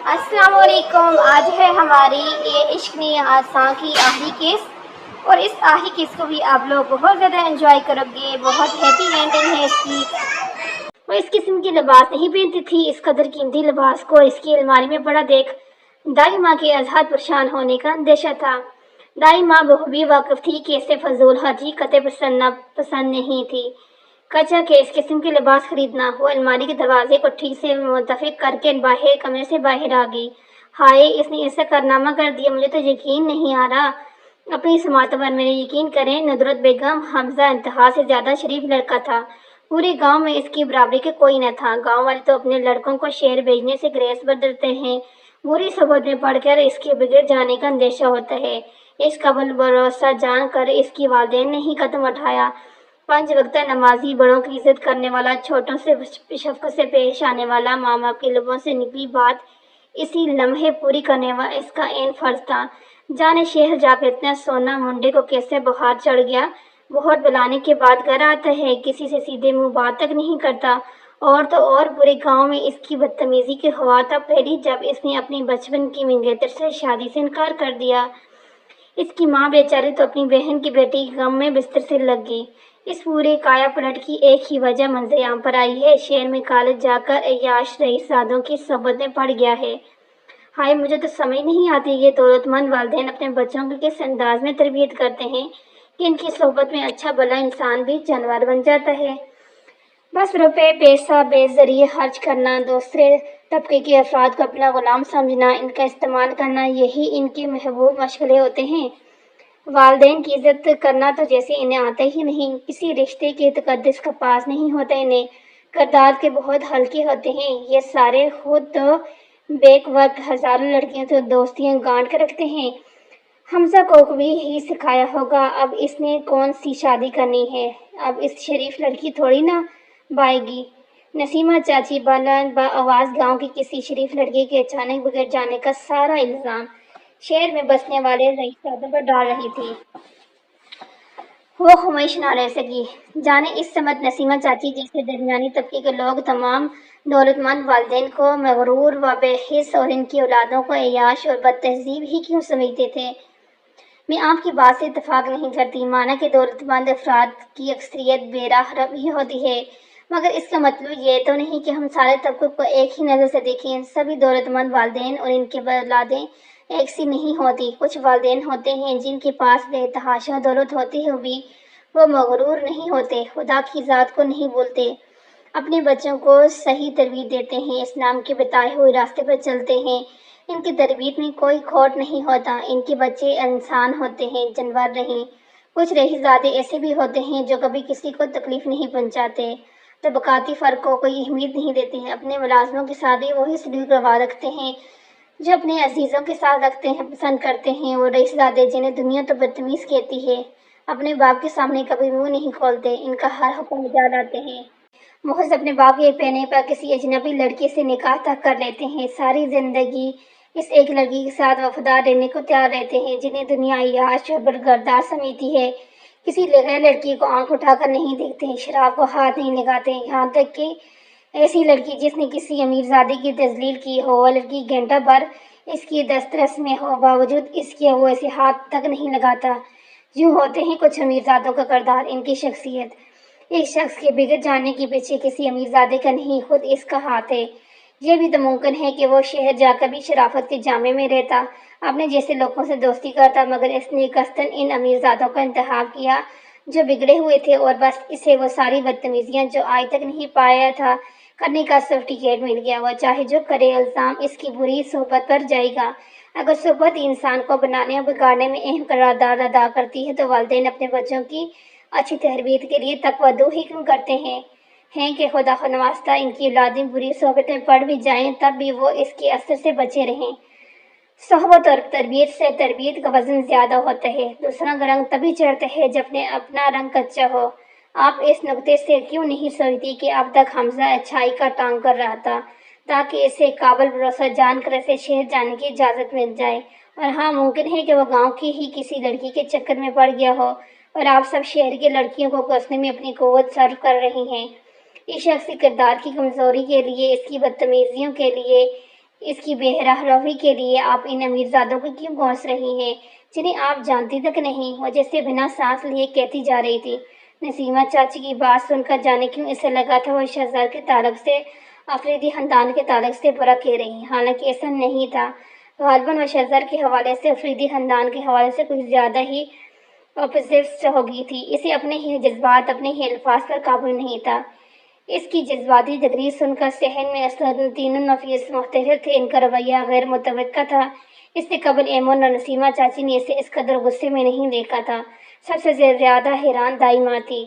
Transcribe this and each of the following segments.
السلام علیکم۔ آج ہے ہماری یہ عشق نے آساں کی آخری کیس، اور اس آخری کیس کو بھی آپ لوگ بہت زیادہ انجوائے کرو گے۔ بہت ہیپی اینڈنگ ہے اس کی۔ وہ اس قسم کے لباس نہیں پہنتی تھی، اس قدر قیمتی لباس کو اس کی الماری میں پڑا دیکھ دائی ماں کے ازحد پریشان ہونے کا اندیشہ تھا۔ دائی ماں بخوبی واقف تھی کہ اسے فضول خرچی قطع پسند نہیں تھی، کچا کہ اس قسم کے لباس خریدنا۔ وہ الماری کے دروازے کو ٹھیک سے متفق کر کے کمرے سے باہر آ گئی۔ ہائے، اس نے ایسا کارنامہ کر دیا، مجھے تو یقین نہیں آ رہا۔ اپنی سماعتوں پر میرے یقین کریں، ندرت بیگم حمزہ انتہا سے زیادہ شریف لڑکا تھا۔ پورے گاؤں میں اس کی برابری کے کوئی نہ تھا۔ گاؤں والے تو اپنے لڑکوں کو شہر بھیجنے سے گریز بدلتے ہیں۔ بری صحبت میں پڑھ کر اس کے بگڑ جانے کا اندیشہ ہوتا ہے۔ اس قابل بھروسہ جان کر اس کی والدین نے ہی قدم اٹھایا۔ 5 وقتہ نمازی، بڑوں کی عزت کرنے والا، چھوٹوں سے شفقت سے پیش آنے والا، ماں باپ کے لبوں سے نکلی بات اسی لمحے پوری کرنے والا اس کا عین فرض تھا۔ جانے شہر جا کر اتنا سونا منڈے کو کیسے بخار چڑھ گیا۔ بہت بلانے کے بعد گھر آتا ہے، کسی سے سیدھے منہ بات تک نہیں کرتا۔ اور تو اور پورے گاؤں میں اس کی بدتمیزی کی ہوا تب پھیلی جب اس نے اپنی بچپن کی منگیتر سے شادی سے انکار کر دیا۔ اس کی ماں بیچاری تو اپنی بہن کی بیٹی کے غم میں بستر سے لگ گئی۔ اس پورے کایا پلٹ کی ایک ہی وجہ منظر عام پر آئی ہے۔ شہر میں کالج جا کر عیاش رئیس زادوں کی صحبت میں پڑ گیا ہے۔ ہائے، مجھے تو سمجھ نہیں آتی یہ دولت مند والدین اپنے بچوں کو کس انداز میں تربیت کرتے ہیں کہ ان کی صحبت میں اچھا بھلا انسان بھی جانور بن جاتا ہے۔ بس روپے پیسہ بے ذریعے خرچ کرنا، دوسرے طبقے کے افراد کو اپنا غلام سمجھنا، ان کا استعمال کرنا، یہی ان کے محبوب مشغلے ہوتے ہیں۔ والدین کی عزت کرنا تو جیسے انہیں آتا ہی نہیں۔ کسی رشتے کے تقدس کا پاس نہیں ہوتا انہیں۔ کردار کے بہت ہلکے ہوتے ہیں یہ سارے۔ خود تو بیک وقت ہزاروں لڑکیوں سے دوستیاں گانٹ کر رکھتے ہیں۔ حمزہ کو بھی یہی سکھایا ہوگا۔ اب اس نے کون سی شادی کرنی ہے؟ اب اس شریف لڑکی تھوڑی نہ بائے گی۔ نسیمہ چاچی بلند آواز گاؤں کی کسی شریف لڑکی کے اچانک بگڑ جانے کا سارا الزام شہر میں بسنے والے رئیسادوں پر ڈال رہی تھی۔ وہ خاموش نہ رہ سکی۔ جانے اس سمت نسیمہ چاچی جیسے درمیانی طبقے کے لوگ تمام دولت مند والدین کو مغرور و بے حس اور ان کی اولادوں کو عیاش اور بد تہذیب ہی کیوں سمجھتے تھے؟ میں آپ کی بات سے اتفاق نہیں کرتی، مانا کہ دولت مند افراد کی اکثریت بے راہ روی ہوتی ہے، مگر اس کا مطلب یہ تو نہیں کہ ہم سارے طبقوں کو ایک ہی نظر سے دیکھیں۔ سبھی دولت مند والدین اور ان کے اولادیں ایک سی نہیں ہوتی۔ کچھ والدین ہوتے ہیں جن کے پاس بے تحاشا دولت ہوتی ہے بھی وہ مغرور نہیں ہوتے، خدا کی ذات کو نہیں بھولتے، اپنے بچوں کو صحیح تربیت دیتے ہیں، اسلام کے بتائے ہوئے راستے پر چلتے ہیں۔ ان کی تربیت میں کوئی کھوٹ نہیں ہوتا۔ ان کے بچے انسان ہوتے ہیں، جانور نہیں۔ کچھ رئیسزادے ایسے بھی ہوتے ہیں جو کبھی کسی کو تکلیف نہیں پہنچاتے، طبقاتی فرق کو کوئی اہمیت نہیں دیتے ہیں، اپنے ملازموں کے ساتھ بھی وہی سلوک روا رکھتے ہیں جو اپنے عزیزوں کے ساتھ رکھتے ہیں، پسند کرتے ہیں۔ وہ رئیسزادے جنہیں دنیا تو بدتمیز کہتی ہے، اپنے باپ کے سامنے کبھی منہ نہیں کھولتے، ان کا ہر حکم بجا لاتے ہیں۔ محض اپنے باپ کے کہنے پر کسی اجنبی لڑکی سے نکاح تک کر لیتے ہیں، ساری زندگی اس ایک لڑکی کے ساتھ وفادار رہنے کو تیار رہتے ہیں جنہیں دنیا عیاش اور برگزیدہ سمجھتی ہے۔ کسی غیر لڑکی کو آنکھ اٹھا کر نہیں دیکھتے، شراب کو ہاتھ نہیں لگاتے، یہاں تک کہ ایسی لڑکی جس نے کسی امیر زادی کی تذلیل کی ہو، وہ لڑکی گھنٹہ بھر اس کی دسترس میں ہو، باوجود اس کے وہ اسے ہاتھ تک نہیں لگاتا۔ یوں ہوتے ہیں کچھ امیر زادوں کا کردار، ان کی شخصیت۔ ایک شخص کے بگڑ جانے کے پیچھے کسی امیر زادے کا نہیں، خود اس کا ہاتھ ہے۔ یہ بھی تو ممکن ہے کہ وہ شہر جا کر بھی شرافت کے جامے میں رہتا، اپنے جیسے لوگوں سے دوستی کرتا، مگر اس نے قصداً ان امیر زادوں کا انتخاب کیا جو بگڑے ہوئے تھے، اور بس اسے وہ ساری بدتمیزیاں جو آج تک نہیں پایا تھا کرنے کا سرٹیفکیٹ مل گیا۔ وہ چاہے جو کرے، الزام اس کی بری صحبت پر جائے گا۔ اگر صحبت انسان کو بنانے اور بگاڑنے میں اہم کردار ادا کرتی ہے تو والدین اپنے بچوں کی اچھی تربیت کے لیے تقویٰ دو ہی کیوں کرتے ہیں کہ خدا نخواستہ ان کی اولادیں بری صحبت میں پڑ بھی جائیں تب بھی وہ اس کے اثر سے بچے رہیں۔ صحبت اور تربیت سے تربیت کا وزن زیادہ ہوتا ہے، دوسروں کا رنگ تبھی چڑھتا ہے جب اپنا رنگ کچا ہو۔ آپ اس نقطے سے کیوں نہیں سوچتی کہ اب تک حمزہ اچھائی کا ٹانگ کر رہا تھا تاکہ اسے قابل بھروسہ جان کر اسے شہر جانے کی اجازت مل جائے؟ اور ہاں، ممکن ہے کہ وہ گاؤں کی ہی کسی لڑکی کے چکر میں پڑ گیا ہو اور آپ سب شہر کے لڑکیوں کو کوسنے میں اپنی قوت صرف کر رہی ہیں۔ اس شخص کے کردار کی کمزوری کے لیے، اس کی بدتمیزیوں کے لیے، اس کی بے روی کے لیے آپ ان امیرزادوں کو کیوں کوس رہی ہیں جنہیں آپ جانتی تک نہیں؟ وہ جیسے بنا سانس لیے کہتی جا رہی تھی۔ نسیمہ چاچی کی بات سن کر جانے کیوں اسے لگا تھا وہ شہزاد کے تعلق سے، آفریدی خاندان کے تعلق سے برا کہہ رہی، حالانکہ ایسا نہیں تھا۔ غالباً وہ شہزاد کے حوالے سے آفریدی خاندان کے حوالے سے کچھ زیادہ ہی اپسیٹ ہو گئی تھی۔ اسے اپنے ہی جذبات، اپنے ہی الفاظ پر قابو نہیں تھا۔ اس کی جذباتی تقریر سن کر صحن میں اسدالدین النفیس محتضر تھے۔ ان کا رویہ غیر متوقع تھا۔ اس سے قبل ایمن اور نسیمہ چاچی نے اسے اس قدر غصے میں نہیں دیکھا تھا۔ سب سے زیادہ حیران دائمہ تھی۔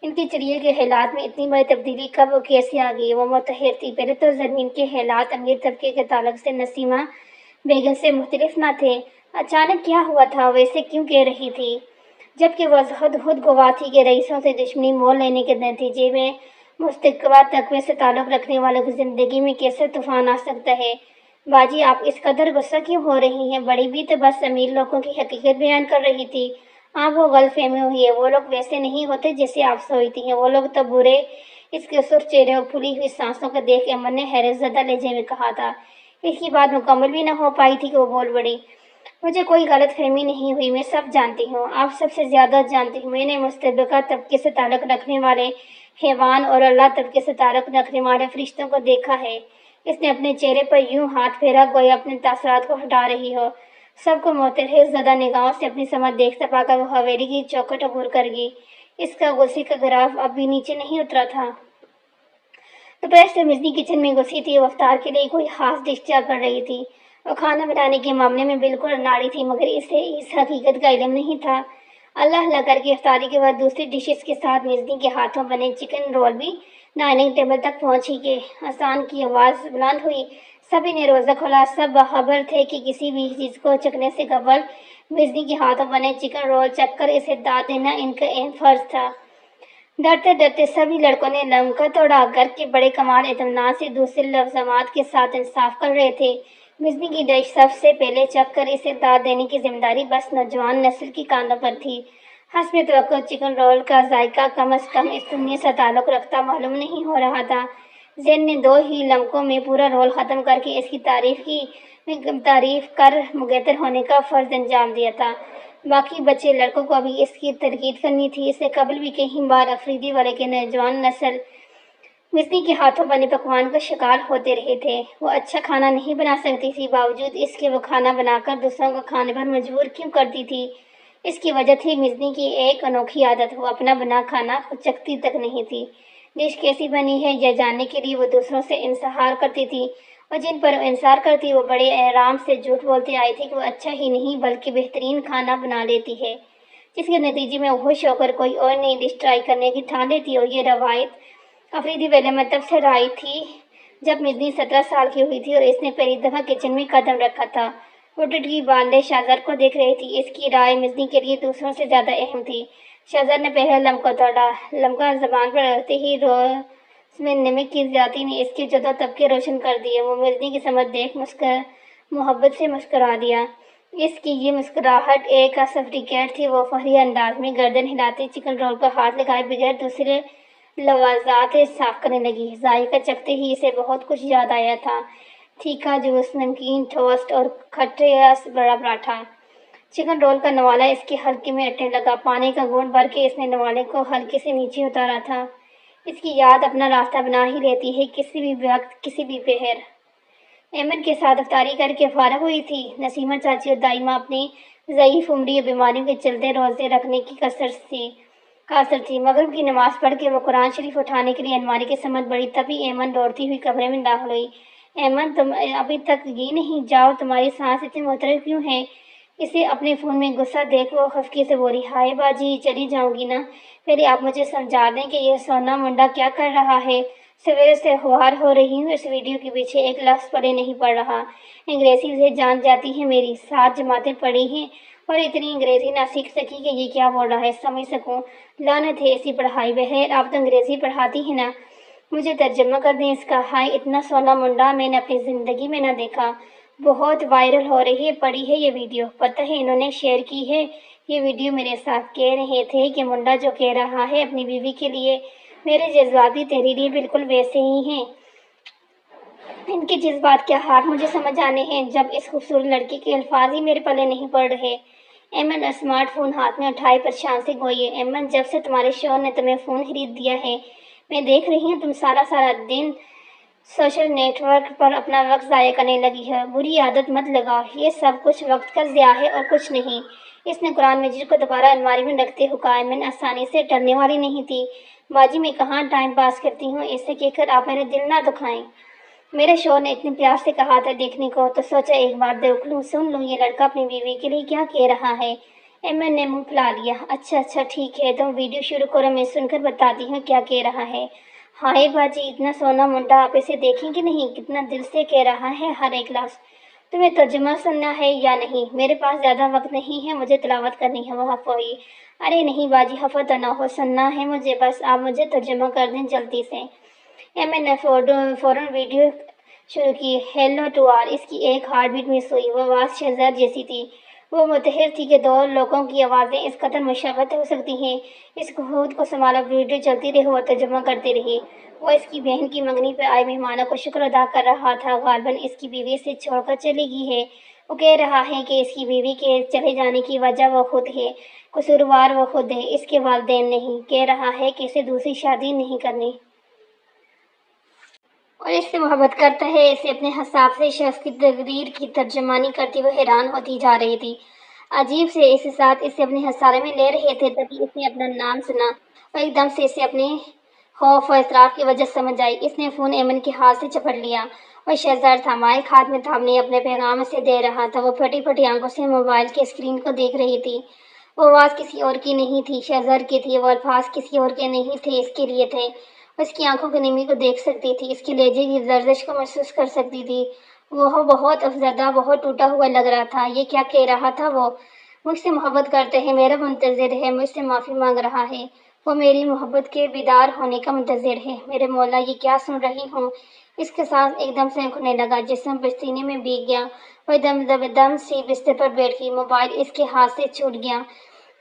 ان کی چڑیا کے حالات میں اتنی بڑی تبدیلی کب اور کیسے آ گئی؟ وہ متحیر تھی۔ پہلے تو زرمین کے حالات امیر طبقے کے تعلق سے نسیمہ بیگم سے مختلف نہ تھے۔ اچانک کیا ہوا تھا؟ وہ اسے کیوں کہہ رہی تھی؟ جبکہ وہ خود گواہ تھی کہ رئیسوں سے دشمنی مول لینے کے نتیجے میں مستقبہ تقوی سے تعلق رکھنے والوں کی زندگی میں کیسے طوفان آ سکتا ہے۔ باجی آپ اس قدر غصہ کیوں ہو رہی ہیں؟ بڑی بھی تو بس امیر لوگوں کی حقیقت بیان کر رہی تھی۔ آپ کو غلط فہمی ہوئی ہے۔ وہ لوگ ویسے نہیں ہوتے جیسے آپ سوچتی ہیں۔ وہ لوگ تو برے۔ اس کے سرخ چہرے اور پھولی ہوئی سانسوں کو دیکھ ایمن نے حیرت زدہ لہجے میں کہا تھا۔ اس کی بات مکمل بھی نہ ہو پائی تھی کہ وہ بول پڑی۔ مجھے کوئی غلط فہمی نہیں ہوئی، میں سب جانتی ہوں، آپ سب سے زیادہ جانتی ہوں۔ میں نے مستبقہ طبقے سے تعلق رکھنے والے حیوان اور اعلیٰ طبقے سے تعلق رکھنے والے فرشتوں کو دیکھا ہے۔ اس نے اپنے چہرے پر یوں ہاتھ پھیرا گویا اپنے تاثرات کو ہٹا رہی ہو۔ سب کو متحیر زدہ نگاہوں سے اپنی سمت دیکھتا پا کر وہ حویلی کی چوکھٹ عبور کر گئی۔ اس کا غصے کا گراف اب بھی نیچے نہیں اترا تھا۔ دوپہر سے مزنی کچن میں گھسی تھی۔ وہ افطار کے لیے کوئی خاص ڈش تیار کر رہی تھی۔ وہ کھانا بنانے کے معاملے میں بالکل اناڑی تھی، مگر اسے اس حقیقت کا علم نہیں تھا۔ اللہ اللہ کر کے افطاری کے بعد دوسری ڈشز کے ساتھ مزنی کے ہاتھوں بنے چکن رول بھی ڈائننگ ٹیبل تک پہنچی کہ اذان کی آواز بلند ہوئی۔ سبھی نے روزہ کھولا۔ سب باخبر تھے کہ کسی بھی چیز کو چکھنے سے قبل مزنی کے ہاتھوں بنے چکن رول چکھ کر اسے داد دینا ان کا اہم فرض تھا۔ ڈرتے ڈرتے سبھی لڑکوں نے لمکا توڑا۔ گھر کے بڑے کمال اطمینان سے دوسرے لوازمات کے ساتھ انصاف کر رہے تھے۔ مزنی کی ڈش سب سے پہلے چکھ کر اسے داد دینے کی ذمہ داری بس نوجوان نسل کی کاندھوں پر تھی۔ حسب توقع چکن رول کا ذائقہ کم از کم اس دنیا سے تعلق رکھتا معلوم نہیں ہو رہا تھا۔ زین نے 2 ہی لمحوں میں پورا رول ختم کر کے اس کی تعریف کر مگیتر ہونے کا فرض انجام دیا تھا۔ باقی بچے لڑکوں کو بھی اس کی تنقید کرنی تھی۔ اس سے قبل بھی کئی بار آفریدی والے کے نوجوان نسل مزنی کے ہاتھوں بنے پکوان کا شکار ہوتے رہے تھے۔ وہ اچھا کھانا نہیں بنا سکتی تھی، باوجود اس کے وہ کھانا بنا کر دوسروں کو کھانے پر مجبور کیوں کرتی تھی؟ اس کی وجہ تھی مزنی کی ایک انوکھی عادت، وہ اپنا بنا کھانا خود چکھتی تک نہیں تھی۔ ڈش کیسی بنی ہے یہ جاننے کے لیے وہ دوسروں سے انحصار کرتی تھی، اور جن پر وہ انحصار کرتی وہ بڑے آرام سے جھوٹ بولتے آئی تھی کہ وہ اچھا ہی نہیں بلکہ بہترین کھانا بنا لیتی ہے، جس کے نتیجے میں وہ خوش ہو کر کوئی اور نئی ڈش ٹرائی کرنے کی ٹھان لیتی۔ اور یہ روایت آفریدی ویلے میں تب سے رائج تھی جب مزنی 17 سال کی ہوئی تھی اور اس نے پہلی دفعہ کچن میں قدم رکھا تھا۔ وہ ٹٹکی باندھے شہزاد کو دیکھ رہی تھی۔ اس کی رائے مزنی کے لیے دوسروں سے زیادہ اہم تھی۔ شہزاد نے پہلا لمکا توڑا۔ لمکا زبان پر رکھتے ہی روز میں نمک کی زیادتی نے اس کے جدو طبقے روشن کر دیے۔ وہ مزنی کی سمت دیکھ محبت سے مسکرا دیا۔ اس کی یہ مسکراہٹ ایک سفریکیٹ تھی۔ وہ فوری انداز میں گردن ہلاتے چکن رول پر ہاتھ لگائے بغیر دوسرے لوازمات صاف کرنے لگی۔ ذائقہ چکھتے ہی اسے بہت کچھ یاد آیا تھا، تیکھا جوس، نمکین ٹوسٹ اور کھٹا بڑا پراٹھا۔ چکن رول کا نوالا اس کے حلقے میں اٹھنے لگا۔ پانی کا گھونٹ بھر کے اس نے نوالے کو حلقے سے نیچے اتارا تھا۔ اس کی یاد اپنا راستہ بنا ہی لیتی ہے کسی بھی وقت، کسی بھی پہر۔ ایمن کے ساتھ افطاری کر کے فارغ ہوئی تھی۔ نسیمہ چاچی اور دائمہ اپنی ضعیف عمری اور بیماریوں کے چلتے روزے رکھنے کی قاصر تھی۔ مغرب کی نماز پڑھ کے وہ قرآن شریف اٹھانے کے لیے الماری کی سمت بڑھی، تبھی ایمن دوڑتی ہوئی کمرے میں داخل ہوئی۔ ایمن تم ابھی تک گئی نہیں؟ جاؤ، تمہاری سانس اتنی معتدل کیوں ہے؟ اسے اپنے فون میں غصہ دیکھ وہ خفگی سے بولی، ہائے باجی چلی جاؤں گی نا؟ پہلے آپ مجھے سمجھا دیں کہ یہ سونا منڈا کیا کر رہا ہے؟ سویرے سے خوار ہو رہی ہوں، اس ویڈیو کے پیچھے ایک لفظ پڑھے نہیں پڑ رہا۔ انگریزی سے جان جاتی ہے میری، 7 جماعتیں پڑھی ہیں اور اتنی انگریزی نہ سیکھ سکی کہ یہ کیا بول رہا ہے سمجھ سکوں۔ لعنت ہے ایسی پڑھائی۔ بہر آپ تو انگریزی پڑھاتی ہیں نا، مجھے ترجمہ کر دیں اس کا۔ ہائے اتنا سونا منڈا میں نے اپنی زندگی میں نہ دیکھا۔ بہت وائرل ہو رہی ہے، پڑی ہے یہ ویڈیو؟ پتہ ہے انہوں نے شیئر کی ہے یہ ویڈیو میرے ساتھ۔ کہہ رہے تھے کہ منڈا جو کہہ رہا ہے اپنی بیوی کے لیے، میرے جذباتی تحریریں بالکل ویسے ہی ہیں۔ ان کے جذبات کیا حال مجھے سمجھ آنے ہیں جب اس خوبصورت لڑکی کے الفاظ ہی میرے پلے نہیں پڑ رہے۔ ایمن اسمارٹ فون ہاتھ میں اٹھائے پریشان سے گوئی، ایمن جب سے تمہارے شوہر نے تمہیں فون خرید دیا ہے میں دیکھ رہی ہوں تم سارا دن سوشل نیٹ ورک پر اپنا وقت ضائع کرنے لگی ہے۔ بری عادت مت لگاؤ، یہ سب کچھ وقت کا ضیاع ہے اور کچھ نہیں۔ اس نے قرآن مجید کو دوبارہ الماری میں رکھتے ہوئے کہا۔ ایمن آسانی سے ٹلنے والی نہیں تھی۔ باجی میں کہاں ٹائم پاس کرتی ہوں، ایسے کہہ کر آپ میرے دل نہ دکھائیں۔ میرے شوہر نے اتنے پیار سے کہا تھا دیکھنے کو، تو سوچا ایک بار دیکھ لوں، سن لوں یہ لڑکا اپنی بیوی کے لیے کیا کہہ رہا ہے۔ ایمن نے منہ پھیلا لیا۔ اچھا ٹھیک ہے، تم ویڈیو شروع کرو، میں سن کر بتاتی ہوں کیا کہہ رہا ہے۔ ہائے باجی، اتنا سونا منڈا، آپ اسے دیکھیں کہ نہیں، کتنا دل سے کہہ رہا ہے ہر ایک لفظ۔ تمہیں ترجمہ سننا ہے یا نہیں؟ میرے پاس زیادہ وقت نہیں ہے، مجھے تلاوت کرنی ہے۔ وہ خفا ہوئی۔ ارے نہیں باجی، خفا تو نہ ہو، سننا ہے مجھے، بس آپ مجھے ترجمہ کر دیں جلدی سے۔ ایمن نے فوراً ویڈیو شروع کی۔ Hello to all. اس کی ایک ہارٹ بیٹ مس ہوئی۔ وہ آواز شہزاد جیسی تھی۔ وہ متحر تھی کہ دو لوگوں کی آوازیں اس قدر مشابہت ہو سکتی ہیں۔ اس کو خود کو سنبھالا، ویڈیو چلتی رہی اور ترجمہ کرتی رہی۔ وہ اس کی بہن کی منگنی پہ آئے مہمانوں کو شکر ادا کر رہا تھا۔ غالباً اس کی بیوی اسے چھوڑ کر چلی گئی ہے۔ وہ کہہ رہا ہے کہ اس کی بیوی کے چلے جانے کی وجہ وہ خود ہے، قصوروار وہ خود ہے، اس کے والدین نہیں۔ کہہ رہا ہے کہ اسے دوسری شادی نہیں کرنی اور اس سے محبت کرتا ہے۔ اسے اپنے حساب سے شخص کی تقریر کی ترجمانی کرتی ہوئے حیران ہوتی جا رہی تھی۔ عجیب سے اس ساتھ اسے اپنے حصارے میں لے رہے تھے، تبھی اس نے اپنا نام سنا اور ایک دم سے اسے اپنے خوف و اضطراب کی وجہ سمجھ آئی۔ اس نے فون ایمن کے ہاتھ سے چپٹ لیا اور شہزاد تھا، مائک ہاتھ میں تھامنے اپنے پیغام اسے دے رہا تھا۔ وہ پھٹی پھٹی آنکھوں سے موبائل کے اسکرین کو دیکھ رہی تھی۔ وہ آواز کسی اور کی نہیں تھی، شہزاد کی تھی۔ وہ الفاظ کسی اور کے نہیں تھے، اس کے لیے تھے۔ اس کی آنکھوں کی نمی کو دیکھ سکتی تھی، اس کے لہجے کی لرزش کو محسوس کر سکتی تھی۔ وہ بہت افسردہ، بہت ٹوٹا ہوا لگ رہا تھا۔ یہ کیا کہہ رہا تھا؟ وہ مجھ سے محبت کرتا ہے، میرا منتظر ہے، مجھ سے معافی مانگ رہا ہے، وہ میری محبت کے بیدار ہونے کا منتظر ہے۔ میرے مولا، یہ کیا سن رہی ہوں؟ اس کے سانس ایک دم سے کھلنے لگا، جسم پسینے میں بھیگ گیا۔ وہ دم سی بستر پر بیٹھ گئی، موبائل اس کے ہاتھ سے چھوٹ گیا۔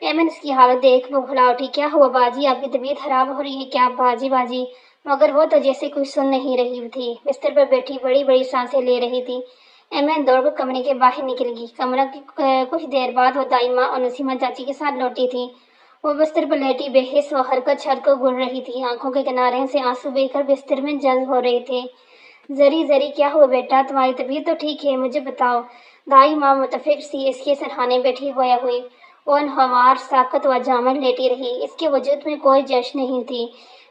ایمن اس کی حالت دیکھ بھلا اٹھی۔ کیا ہوا باجی، آپ کی طبیعت خراب ہو رہی ہے کیا؟ باجی مگر وہ تو جیسے کچھ سن نہیں رہی تھی، بستر پر بیٹھی بڑی بڑی سانسیں لے رہی تھی۔ ایمن دوڑ کر کمرے کے باہر نکل گئی۔ کمرہ کی کچھ دیر بعد وہ دائی ماں اور نسیمہ چاچی کے ساتھ لوٹی تھی۔ وہ بستر پر لیٹی بے حس و حرکت چھڑ گڑ رہی تھی، آنکھوں کے کنارے سے آنسو بہہ کر بستر میں جذب ہو رہے تھے۔ زری کیا ہوا بیٹا، تمہاری طبیعت تو ٹھیک ہے، مجھے بتاؤ۔ دائی ماں متفق سی اس کے سرہانے بیٹھی گویا ہوئی، وہ انہوار ساکت و جامد لیٹی رہی۔ اس کے وجود میں کوئی جوش نہیں تھی،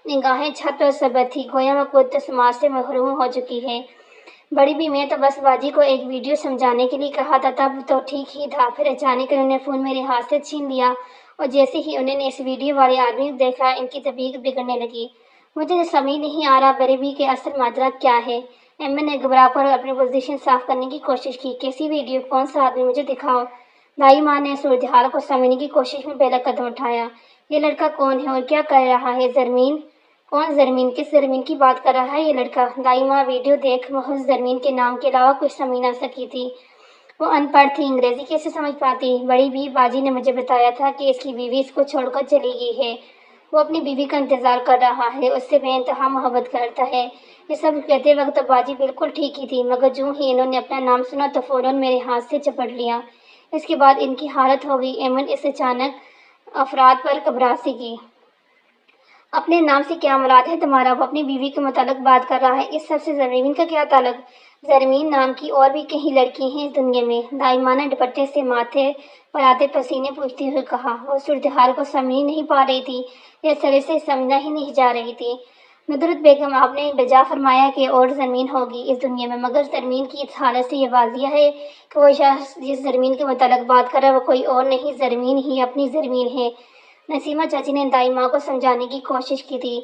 نگاہیں چھت پر ثابت تھی، گویا وہ خود سماج سے محروم ہو چکی ہے۔ بڑی بھی میں تو بس باجی کو ایک ویڈیو سمجھانے کے لیے کہا تھا، تب تو ٹھیک ہی تھا، پھر اچانک انہوں نے فون میرے ہاتھ سے چھین لیا اور جیسے ہی انہوں نے اس ویڈیو والے آدمی کو دیکھا ان کی طبیعت بگڑنے لگی۔ مجھے سمجھ نہیں آ رہا بڑی بھی کہ اصل ماجرا کیا ہے۔ ایمن نے گھبرا کر اپنی پوزیشن صاف کرنے کی کوشش کی۔ کیسی ویڈیو، کون سا آدمی، مجھے دکھاؤ۔ دائی ماں نے صورتحال کو سمجھنے کی کوشش میں پہلا قدم اٹھایا۔ یہ لڑکا کون ہے اور کیا کر رہا ہے؟ زرمین؟ کون زرمین؟ کس زرمین کی بات کر رہا ہے یہ لڑکا؟ دائی ماں ویڈیو دیکھ محض زرمین کے نام کے علاوہ کچھ سمجھ نہ سکی تھی۔ وہ ان پڑھ تھی، انگریزی کیسے سمجھ پاتی؟ بڑی بھی باجی نے مجھے بتایا تھا کہ اس کی بیوی اس کو چھوڑ کر چلی گئی ہے، وہ اپنی بیوی کا انتظار کر رہا ہے، اس سے بے انتہا محبت کرتا ہے۔ یہ سب کہتے وقت باجی بالکل ٹھیک ہی تھی، مگر جو ہی انہوں نے اپنا نام سنا تو فوراً میرے ہاتھ سے چپٹ لیا۔ اس کے بعد ان کی حالت ہو گئی۔ ایمن اس اچانک افراد پر گھبرا سی گئی۔ اپنے نام سے کیا مراد ہے تمہارا؟ وہ اپنی بیوی کے متعلق بات کر رہا ہے، اس سب سے زرمین کا کیا تعلق؟ زرمین نام کی اور بھی کئی لڑکی ہیں اس دنیا میں، دائی ماں نے دوپٹے سے ماتھے پر آتے پسینے پوچھتے ہوئے کہا۔ وہ صورتحال کو سمجھ نہیں پا رہی تھی یا سرے سے سمجھنا ہی نہیں جا رہی تھی۔ ندرت بیگم، آپ نے بجا فرمایا کہ اور زرمین ہوگی اس دنیا میں، مگر زرمین کی اس حالت سے یہ واضح ہے کہ وہ شخص جس زرمین کے متعلق بات کر رہا ہے وہ کوئی اور نہیں، زرمین ہی اپنی زرمین ہے۔ نسیمہ چاچی نے دائی ماں کو سمجھانے کی کوشش کی تھی۔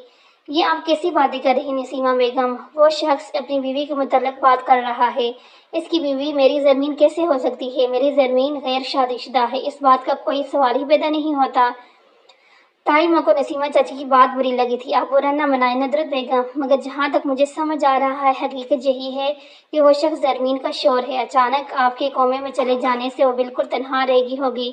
یہ آپ کیسی باتیں کر رہی نسیمہ بیگم؟ وہ شخص اپنی بیوی کے متعلق بات کر رہا ہے، اس کی بیوی میری زرمین کیسے ہو سکتی ہے؟ میری زرمین غیر شادی شدہ ہے، اس بات کا کوئی سوال ہی پیدا نہیں ہوتا۔ دائی ماں کو نسیمہ چاچی کی بات بری لگی تھی۔ آپ برا نہ منائیں ندرت بیگم، مگر جہاں تک مجھے سمجھ آ رہا ہے حقیقت یہی ہے کہ وہ شخص زرمین کا شوہر ہے۔ اچانک آپ کے کومے میں چلے جانے سے وہ بالکل تنہا رہ گئی ہوگی۔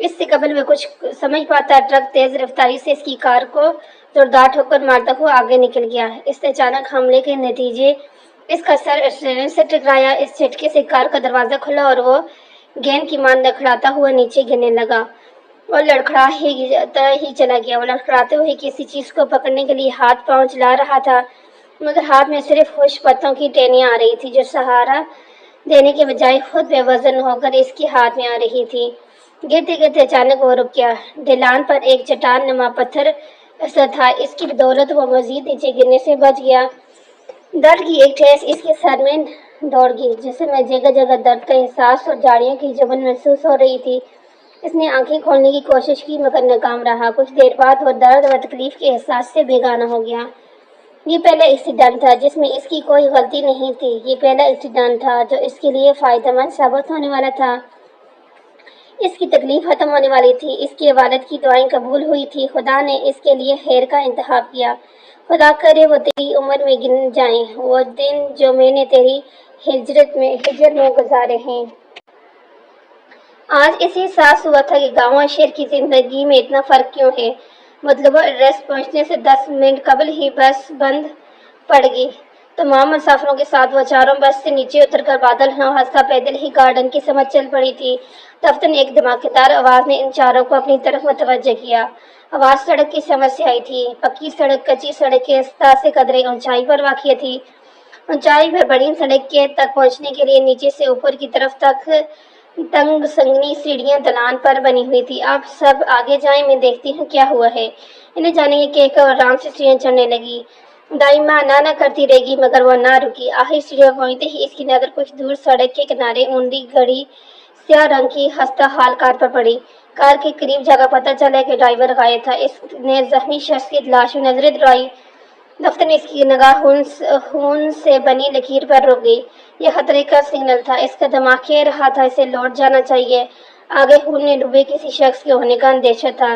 اس سے قبل وہ کچھ سمجھ پاتا ٹرک تیز رفتاری سے اس کی کار کو زوردار ٹھوکر مارتا ہوا آگے نکل گیا۔ اس اچانک حملے کے نتیجے اس کا سر اسٹیئرنگ سے ٹکرایا۔ اس جھٹکے سے کار کا دروازہ کھلا اور وہ گیند کی مانند لڑکھڑاتا ہوا نیچے گرنے لگا اور لڑکھڑاتا ہی چلا گیا۔ وہ لڑکھڑاتے ہوئے کسی چیز کو پکڑنے کے لیے ہاتھ پاؤں چلا رہا تھا، مگر ہاتھ میں صرف خشک پتوں کی ٹہنیاں آ رہی تھی جو سہارا دینے کے بجائے خود بے وزن ہو کر اس کے ہاتھ میں آ رہی تھی۔ گرتے گرتے اچانک وہ رک گیا۔ ڈھلان پر ایک چٹان نما پتھر ایسا تھا، اس کی بدولت وہ مزید نیچے گرنے سے بچ گیا۔ درد کی ایک ٹھیس اس کے سر میں دوڑ گئی، جسم میں جگہ جگہ درد کا احساس اور جاڑیوں کی جبن محسوس ہو رہی تھی۔ اس نے آنکھیں کھولنے کی کوشش کی مگر ناکام رہا۔ کچھ دیر بعد وہ درد و تکلیف کے احساس سے بیگانہ ہو گیا۔ یہ پہلا ایکسیڈنٹ تھا جس میں اس کی کوئی غلطی نہیں تھی۔ یہ پہلا ایکسیڈنٹ تھا جو اس کے لیے فائدہ مند ثابت ہونے والا تھا۔ اس کی تکلیف ختم ہونے والی تھی، اس کے والد کی دعائیں قبول ہوئی تھی، خدا نے اس کے لیے خیر کا انتخاب کیا۔ خدا کرے وہ تیری عمر میں گن جائیں وہ دن جو میں نے تیری ہجر میں گزارے ہیں۔ آج اسے احساس ہوا تھا کہ گاؤں اور شہر کی زندگی میں اتنا فرق کیوں ہے۔ مطلوبہ ایڈریس پہنچنے سے 10 منٹ قبل ہی بس بند پڑ گئی۔ تمام مسافروں کے ساتھ وہ چاروں بس سے نیچے اتر کر بادل نوحستہ پیدل ہی گارڈن کی سمت چل پڑی تھی۔ دفتر ایک دھماکےدار آواز نے ان چاروں کو اپنی طرف متوجہ کیا۔ آواز سڑک کی سمت سے آئی تھی۔ پکی سڑک کچی سڑک کے سطح سے قدرے اونچائی پر واقع تھی۔ اونچائی پر بڑی سڑک کے تک پہنچنے کے لیے نیچے سے اوپر کی طرف تک تنگ سنگنی سیڑھیاں ڈھلان پر بنی ہوئی تھی۔ آپ سب آگے جائیں، میں دیکھتی ہوں کیا ہوا ہے، انہیں جانے یہ کہہ کر آرام سے سیڑھیاں چڑھنے لگی۔ دائمہ نہ کرتی رہ گئی مگر وہ نہ رکی۔ آخر سیڑھیاں پہنچتے ہی اس کی نظر کچھ دور سڑک کے کنارے اونڈی گھڑی سیاہ رنگ کی خستہ حال کار پر پڑی۔ کار کے قریب جا کر پتہ چلا کہ ڈرائیور غائب تھا۔ اس نے زخمی شخص کی تلاش میں نظریں دوڑائیں۔ دفتر میں اس کی نگاہ خون سے بنی لکیر پر رک گئی۔ یہ خطرے کا سگنل تھا۔ اس کا دماغ کہہ رہا تھا اسے لوٹ جانا چاہیے۔ آگے خون میں ڈوبے کسی شخص کے ہونے کا اندیشہ تھا۔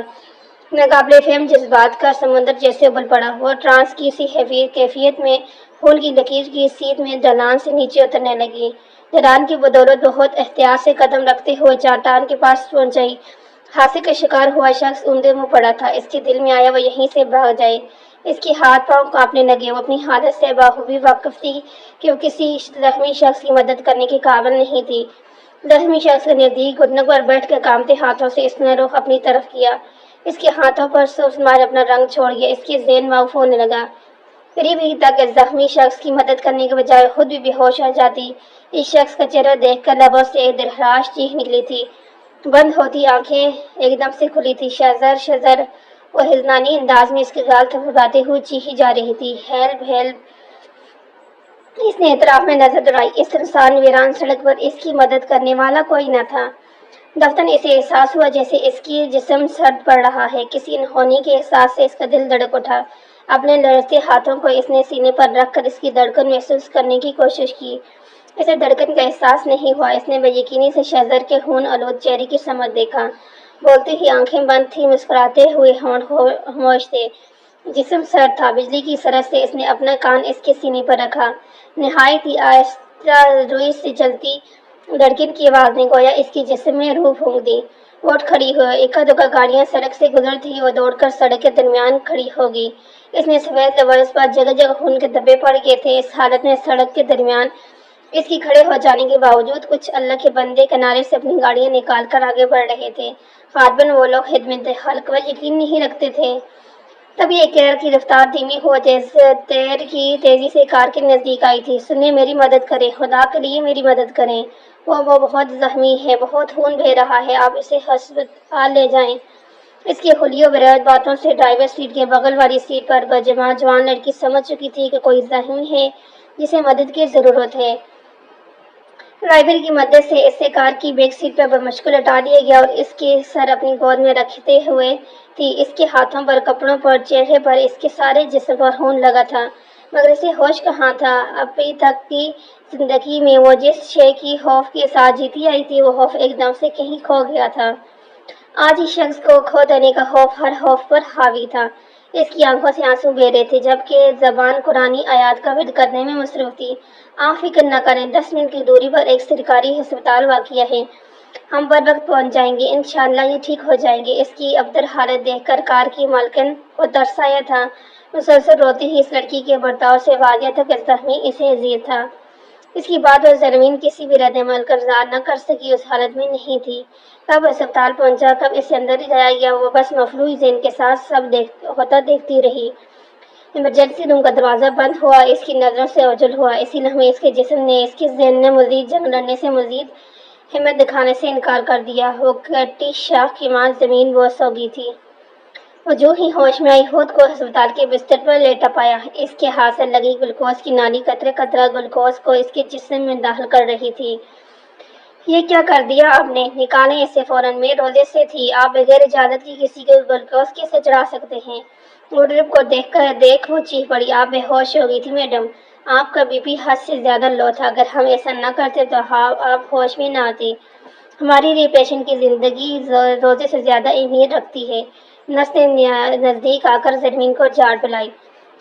ناقابل فہم جذبات کا سمندر جیسے ابل پڑا۔ وہ ٹرانس کی سی کیفیت میں خون کی لکیر کی سیدھ میں ڈھلان سے نیچے اترنے لگی۔ ڈھلان کی بدولت بہت احتیاط سے قدم رکھتے ہوئے چٹان کے پاس پہنچی۔ حادثے کا شکار ہوا شخص اندھے منہ پڑا تھا۔ اس کے دل میں آیا وہ یہیں سے بھاگ جائے۔ اس کے ہاتھ پاؤں کانپنے لگے۔ وہ اپنی حالت سے بخوبی واقف تھی کہ وہ کسی زخمی شخص کی مدد کرنے کے قابل نہیں تھی۔ زخمی شخص کے نزدیک گھٹنوں پر بیٹھ کر کانپتے ہاتھوں سے اس نے رخ اپنی طرف کیا۔ اس کے ہاتھوں پر سبزمار اپنا رنگ چھوڑ گیا۔ اس کے ذہن معاف ہونے لگا۔ قریب ہی تک زخمی شخص کی مدد کرنے کے بجائے خود بھی بے ہوش ہو جاتی۔ اس شخص کا چہرہ دیکھ کر لبوں سے ایک دلخراش چیخ نکلی تھی۔ بند ہوتی آنکھیں ایک دم سے کھلی تھی۔ شذر شذر وہ ہلنانی انداز میں اس کے گال تھپتھپاتے ہوئے چیخی جا رہی تھی، ہیلپ ہیلپ۔ اس نے اطراف میں نظر دوڑائی۔ اس سنسان ویران سڑک پر اس کی مدد کرنے والا کوئی نہ تھا۔ دفتر اسے احساس ہوا جیسے اس کی جسم سرد پڑ رہا ہے۔ کسی انہونی کے احساس سے اس کا دل دھڑک اٹھا۔ اپنے لرزتے ہاتھوں کو اس نے سینے پر رکھ کر اس کی دھڑکن محسوس کرنے کی کوشش کی۔ اسے دھڑکن کا احساس نہیں ہوا۔ اس نے بے یقینی سے شذر کے خون آلود چہرے کی سمت دیکھا۔ بولتے ہی آنکھیں بند تھیں، مسکراتے ہوئے ہونٹ خاموش تھے، جسم سرد تھا۔ بجلی کی سرعت سے اس نے اپنا کان اس کے سینے پر رکھا۔ نہایت ہی آہستہ روئی سے چلتی دھڑکن کی آواز نے گویا اس کے جسم میں روح پھونک دی۔ وہ اٹھ کھڑی ہوئی۔ ایکا دکا گاڑیاں سڑک سے گزرتی ہی وہ دوڑ کر سڑک کے درمیان کھڑی ہو گئی۔ اس نے سفید لباس پر جگہ جگہ خون کے دھبے پڑ گئے تھے۔ اس حالت میں سڑک کے درمیان اس کی کھڑے ہو جانے کے باوجود کچھ اللہ کے بندے کنارے سے اپنی گاڑیاں نکال کر آگے بڑھ رہے تھے۔ غالباً وہ لوگ خدمت خلق پر یقین نہیں رکھتے تھے۔ تبھی ایک کار کی رفتار دھیمی ہو تیر کی تیزی سے کار کے نزدیک آئی تھی۔ سنیں، میری مدد کریں، خدا کے لیے میری مدد کریں، وہ بہت زخمی ہے، بہت خون بہہ رہا ہے، آپ اسے ہسپتال لے جائیں۔ اس کی خلیوں برائت باتوں سے ڈرائیور سیٹ کے بغل والی سیٹ پر بجمع جوان لڑکی سمجھ چکی تھی کہ کوئی زخمی ہے جسے مدد کی ضرورت ہے۔ ڈرائیور کی مدد سے اسے کار کی بیک سیٹ پر بمشکل ہٹا دیا گیا اور اس کے سر اپنی گود میں رکھتے ہوئے تھی۔ اس کے ہاتھوں پر، کپڑوں پر، چہرے پر، اس کے سارے جسم پر خون لگا تھا، مگر اسے ہوش کہاں تھا۔ ابھی تک کی زندگی میں وہ جس شے کی خوف کے ساتھ جیتی آئی تھی، وہ خوف ایک دم سے کہیں کھو گیا تھا۔ آج اس شخص کو کھو دینے کا خوف ہر خوف پر حاوی تھا۔ اس کی آنکھوں سے آنسو بہہ رہے تھے جبکہ زبان قرآنی آیات کا ورد کرنے میں مصروف تھی۔ آپ فکر نہ کریں، 10 منٹ کی دوری پر ایک سرکاری ہسپتال واقع ہے، ہم بر وقت پہنچ جائیں گے، انشاءاللہ یہ ٹھیک ہو جائیں گے۔ اس کی ابتر حالت دیکھ کر کار کی مالکن کو ترس آیا تھا۔ مسلسل روتی ہی اس لڑکی کے برتاؤ سے واضح تھا کہ زخمی اسے اذیت تھا۔ اس کی بات اور زرمین کسی بھی رد عمل کا انتظار نہ کر سکی، اس حالت میں نہیں تھی۔ کب اسپتال پہنچا، کب اسے اندر لے جایا گیا، وہ بس مفلوج ذہن کے ساتھ سب ہوتا دیکھتی رہی۔ ایمرجنسی روم کا دروازہ بند ہوا، اس کی نظروں سے اوجھل ہوا۔ اسی لمحے اس کے جسم نے، اس کے ذہن نے مزید جنگ لڑنے سے، مزید ہمت دکھانے سے انکار کر دیا۔ وہ کٹی شاخ کی ماں زمین بوس ہو گئی تھی۔ وہ جو ہی ہوش میں آئی، خود کو ہسپتال کے بستر پر لیٹا پایا۔ اس کے ہاتھ سے لگی گلوکوز کی نالی قطرے قطرہ گلوکوز کو اس کے جسم میں داخل کر رہی تھی۔ یہ کیا کر دیا آپ نے؟ نکالیں اسے فوراً، میں روزے سے تھی۔ آپ بغیر اجازت کی کسی کو گلوکوز کیسے چڑھا سکتے ہیں؟ مڈرب کو دیکھ وہ چیخ پڑی، آپ بے ہوش ہو گئی تھی میڈم، آپ کا بی پی حد سے زیادہ لو تھا، اگر ہم ایسا نہ کرتے تو آپ ہوش میں نہ آتی۔ ہمارے لیے پیشنٹ کی زندگی روزے سے زیادہ اہمیت رکھتی ہے۔ نرس نے نزدیک آ کر زرمین کو جھاڑ پلائی۔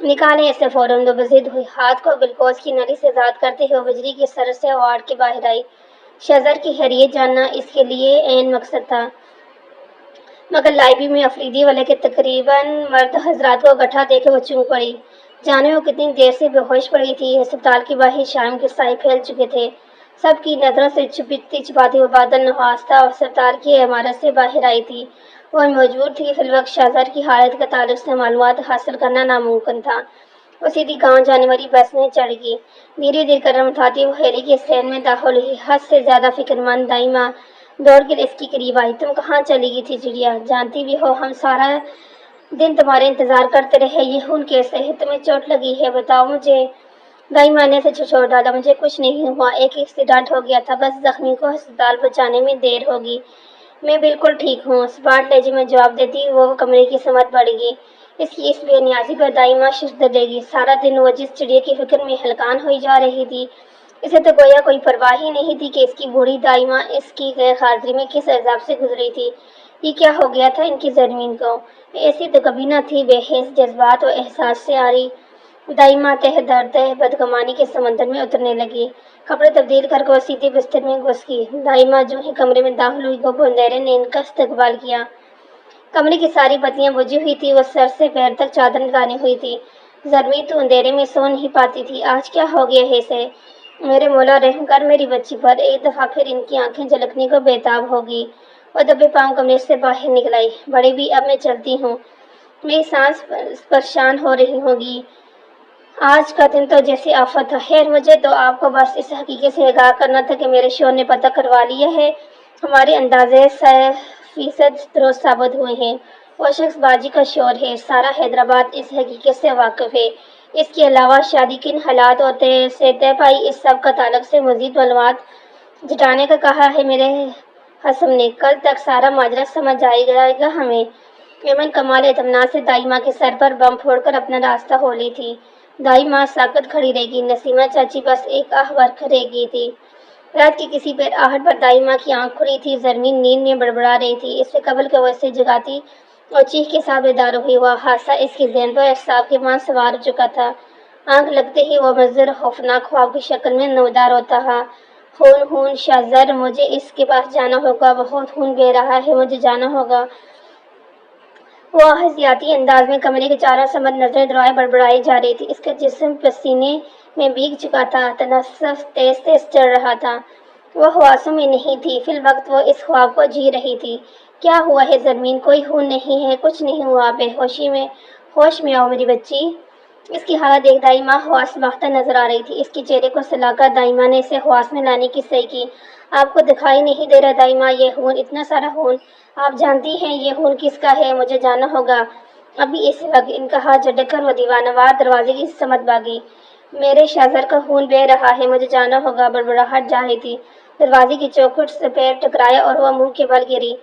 نکالیں اسے فوراً، وہ بضد ہوئی۔ ہاتھ کو گلوکوز کی نلی سے آزاد کرتے ہوئے بجری کی سرحد سے وارڈ کے باہر آئی۔ شہزر کی خیریت جاننا اس کے لیے عین مقصد تھا، مگر لائبریری میں افریدی والے کے تقریباً مرد حضرات کو اکٹھا دیکھ وہ چونک پڑی۔ جانے وہ کتنی دیر سے بے ہوش پڑی تھی۔ ہسپتال کے باہر شام کے سائے پھیل چکے تھے۔ سب کی نظروں سے چھپاتی وہ بادل نوازتا ہسپتال کی عمارت سے باہر آئی تھی۔ وہ موجود تھی۔ فی الوقت شہزر کی حالت کے تعلق سے معلومات حاصل کرنا ناممکن تھا۔ وہ سیدھی گاؤں جانے والی بس میں چڑھ گئی۔ دھیرے دھیرے قدم اٹھاتی وہ ہیلی کے اسٹینڈ میں داخل ہوئی۔ حد سے زیادہ فکر مند دائمہ دوڑ کر اس کے قریب آئی۔ تم کہاں چلی گئی تھی چڑیا؟ جانتی بھی ہو ہم سارا دن تمہارے انتظار کرتے رہے۔ یہ خون کیسے ہے؟ تمہیں چوٹ لگی ہے؟ بتاؤ مجھے۔ دائمہ نے سے چھوڑ ڈالا، مجھے کچھ نہیں ہوا، ایک ایکسیڈنٹ ہو گیا تھا، بس زخمی کو ہسپتال پہنچانے میں دیر ہوگی، میں بالکل ٹھیک ہوں، اسپاٹ لہجے میں جواب دیتی وہ کمرے کی سمت بڑھ گئی۔ اس کی اس بے نیازی پر دائمہ ششدر رہ گئی۔ سارا دن وہ جس چڑیا کی فکر میں ہلکان ہوئی جا رہی تھی، اسے تو گویا کوئی پرواہ ہی نہیں تھی کہ اس کی بوڑھی دائمہ اس کی غیر حاضری میں کس عذاب سے گزری تھی۔ یہ کیا ہو گیا تھا ان کی زرمین کو؟ ایسی تو کبھی نہ تھی، بے حس جذبات و احساس سے آری دائمہ تہ درد بدگمانی کے سمندر میں اترنے لگی۔ کپڑے تبدیل کر کے وہ سیدھے بستر میں گھس گئی۔ دائمہ جو ہی کمرے میں داخل ہوئی، وہ اندھیرے نے ان کا استقبال کیا۔ کمرے کی ساری بتیاں بجھی ہوئی تھی، وہ سر سے پیر تک چادر ڈالی ہوئی تھی۔ زرمین تو اندھیرے میں سو نہیں پاتی تھی۔ آج کیا ہو گیا ہے اسے؟ میرے مولا رحم کر میری بچی پر۔ ایک دفعہ پھر ان کی آنکھیں جھلکنے کو بےتاب ہو گئی۔ وہ دبے پاؤں کمرے سے باہر نکل آئی۔ بڑی بھی، اب میں چلتی ہوں، میری سانس پریشان ہو رہی ہوگی۔ آج کا دن تو جیسے آفت تھا۔ خیر، مجھے تو آپ کو بس اس حقیقت سے آگاہ کرنا تھا کہ میرے شوہر نے پتہ کروا لیا ہے، ہمارے اندازے 100% درست ثابت ہوئے ہیں۔ وہ شخص باجی کا شوہر ہے، سارا حیدرآباد اس حقیقت سے واقف ہے۔ اس کے علاوہ شادی کن حالات سے طے پائی، اس سب کا تعلق سے مزید معلومات جٹانے کا کہا ہے میرے حسم نے۔ کل تک سارا ماجرا سمجھ جائے گا ہمیں۔ ایمن کمال اطمینان سے دائمہ کے سر پر بم پھوڑ کر اپنا راستہ ہو لی تھی۔ دائمہ ساکت کھڑی رہ گئی۔ نسیمہ چاچی بس ایک آہ بھر کر رہ گئی تھی۔ رات کی کسی پیر آہٹ پر دائمہ کی آنکھ کھلی تھی۔ زرمین نیند میں بڑبڑا رہی تھی۔ اس سے قبل کہ وہ اسے جگاتی اور چیخ کے ساتھ بیدار ہوئی، وہ حادثہ اس کے ذہن پر اعصاب کے مانند سوار ہو چکا تھا۔ آنکھ لگتے ہی وہ منظر خوفناک خواب کی شکل میں نمودار ہوتا ہے۔ خون خون شہزر، مجھے اس کے پاس جانا ہوگا، بہت خون بہہ رہا ہے، مجھے جانا ہوگا۔ وہ احتیاطی انداز میں کمرے کے چاروں سمت نظریں دوڑائے بڑبڑائی جا رہی تھی۔ اس کا جسم پسینے میں بھیگ چکا تھا، تنفس تیز تیز چل رہا تھا۔ وہ حواسوں میں نہیں تھی، فی الوقت وہ اس خواب کو جی رہی تھی۔ کیا ہوا ہے زرمین؟ کوئی خون نہیں ہے، کچھ نہیں ہوا، بے ہوشی میں ہوش میں آؤ میری بچی۔ اس کی حالت دیکھ دائمہ حواس باختہ نظر آ رہی تھی۔ اس کے چہرے کو سلا کر دائمہ نے اسے حواس میں لانے کی صحیح کی۔ آپ کو دکھائی نہیں دے رہا دائمہ؟ یہ خون، اتنا سارا خون، آپ جانتی ہیں یہ خون کس کا ہے؟ مجھے جانا ہوگا ابھی اس وقت۔ ان کا ہاتھ جھٹک کر وہ دیوانہ وار دروازے کی سمت بھاگی۔ میرے شہزر کا خون بہہ رہا ہے، مجھے جانا ہوگا، بڑبڑاہٹ جا رہی تھی۔ دروازے کی چوکھٹ سے پیر ٹکرایا اور وہ منہ کے بل گری۔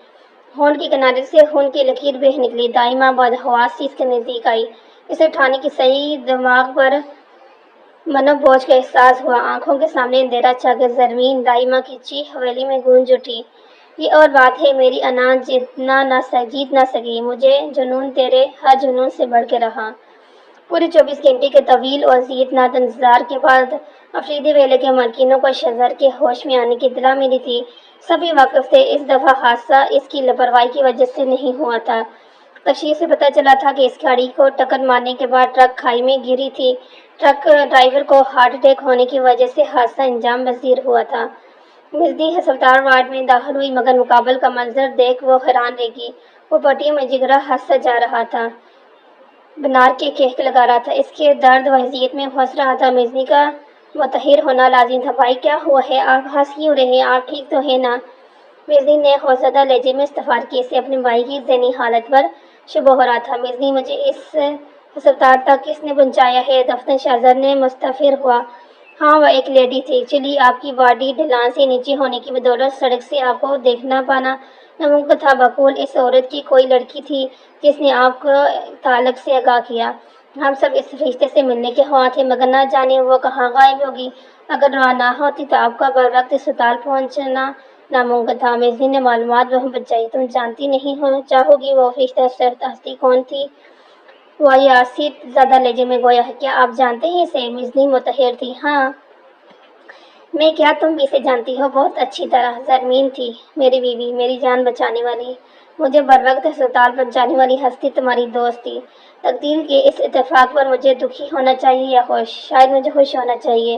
ہونٹ کے کنارے سے خون کی لکیر بہہ نکلی۔ دائمہ بدحواس سی اس کے نزدیک آئی۔ اسے اٹھانے کی صحیح دماغ پر منو بوجھ کا احساس ہوا۔ آنکھوں کے سامنے اندھیرا چھا گیا۔ زرمین، دائمہ کی چیخ حویلی میں گونج اٹھی۔ یہ اور بات ہے، میری انا جیت نہ سکی، مجھے جنون تیرے ہر جنون سے بڑھ کے رہا۔ پورے 24 گھنٹے کے طویل اور اذیتناک انتظار کے بعد افریدی ویلے کے مالکینوں کو شہزار کے ہوش میں آنے کی اطلاع ملی تھی۔ سبھی واقف تھے اس دفعہ حادثہ اس کی لاپرواہی کی وجہ سے نہیں ہوا تھا۔ تفتیش سے پتہ چلا تھا کہ اس گاڑی کو ٹکر مارنے کے بعد ٹرک کھائی میں گری تھی۔ ٹرک ڈرائیور کو ہارٹ اٹیک ہونے کی وجہ سے حادثہ انجام پذیر ہوا تھا۔ مزدی ہسپتال وارڈ میں داخل ہوئی مگر مقابل کا منظر دیکھ وہ حیران رہ گئی۔ وہ پٹیوں میں جگرا ہنستا جا رہا تھا، بنار کے کہک لگا رہا تھا، اس کے درد و اذیت میں ہنس رہا تھا۔ مزدی کا متحر ہونا لازم تھا۔ بھائی کیا ہوا ہے؟ آپ ہنس کیوں رہے ہیں؟ آپ ٹھیک تو ہیں نا؟ مزدی نے خوفزدہ لہجے میں استفسار کیا۔ اسے اپنے بھائی کی ذہنی حالت پر شبہ ہو رہا تھا۔ مزدی مجھے اس ہسپتال تک کس نے پہنچایا ہے؟ دفتر شہزار نے مستفسر ہوا۔ ہاں وہ ایک لیڈی تھی۔ چلی آپ کی باڈی ڈھلان سے نیچے ہونے کی بدولت سڑک سے آپ کو دیکھنا پانا ناممکن تھا۔ بقول اس عورت کی کوئی لڑکی تھی جس نے آپ کو تعلق سے آگاہ کیا۔ ہم سب اس فرشتے سے ملنے کے خواہاں تھے مگر نہ جانے وہ کہاں غائب ہوگی۔ اگر راہ نہ ہوتی تو آپ کا بروقت اسپتال پہنچنا ناممکن تھا۔ مزدی نے معلومات وہم بچائی۔ تم جانتی نہیں چاہو گی وہ فرشتہ ہستی کون تھی؟ وہ یاسیت زدہ لہجے میں گویا ہے۔ کیا آپ جانتے ہیں اسے؟ مزدی متحر تھی۔ ہاں میں کیا تم بھی اسے جانتی ہو؟ بہت اچھی طرح۔ زرمین تھی میری بیوی، میری جان بچانے والی، مجھے بروقت ہسپتال پہنچانے والی ہستی تمہاری دوست تھی۔ تقدیر کے اس اتفاق پر مجھے دکھی ہونا چاہیے یا خوش؟ شاید مجھے خوش ہونا چاہیے۔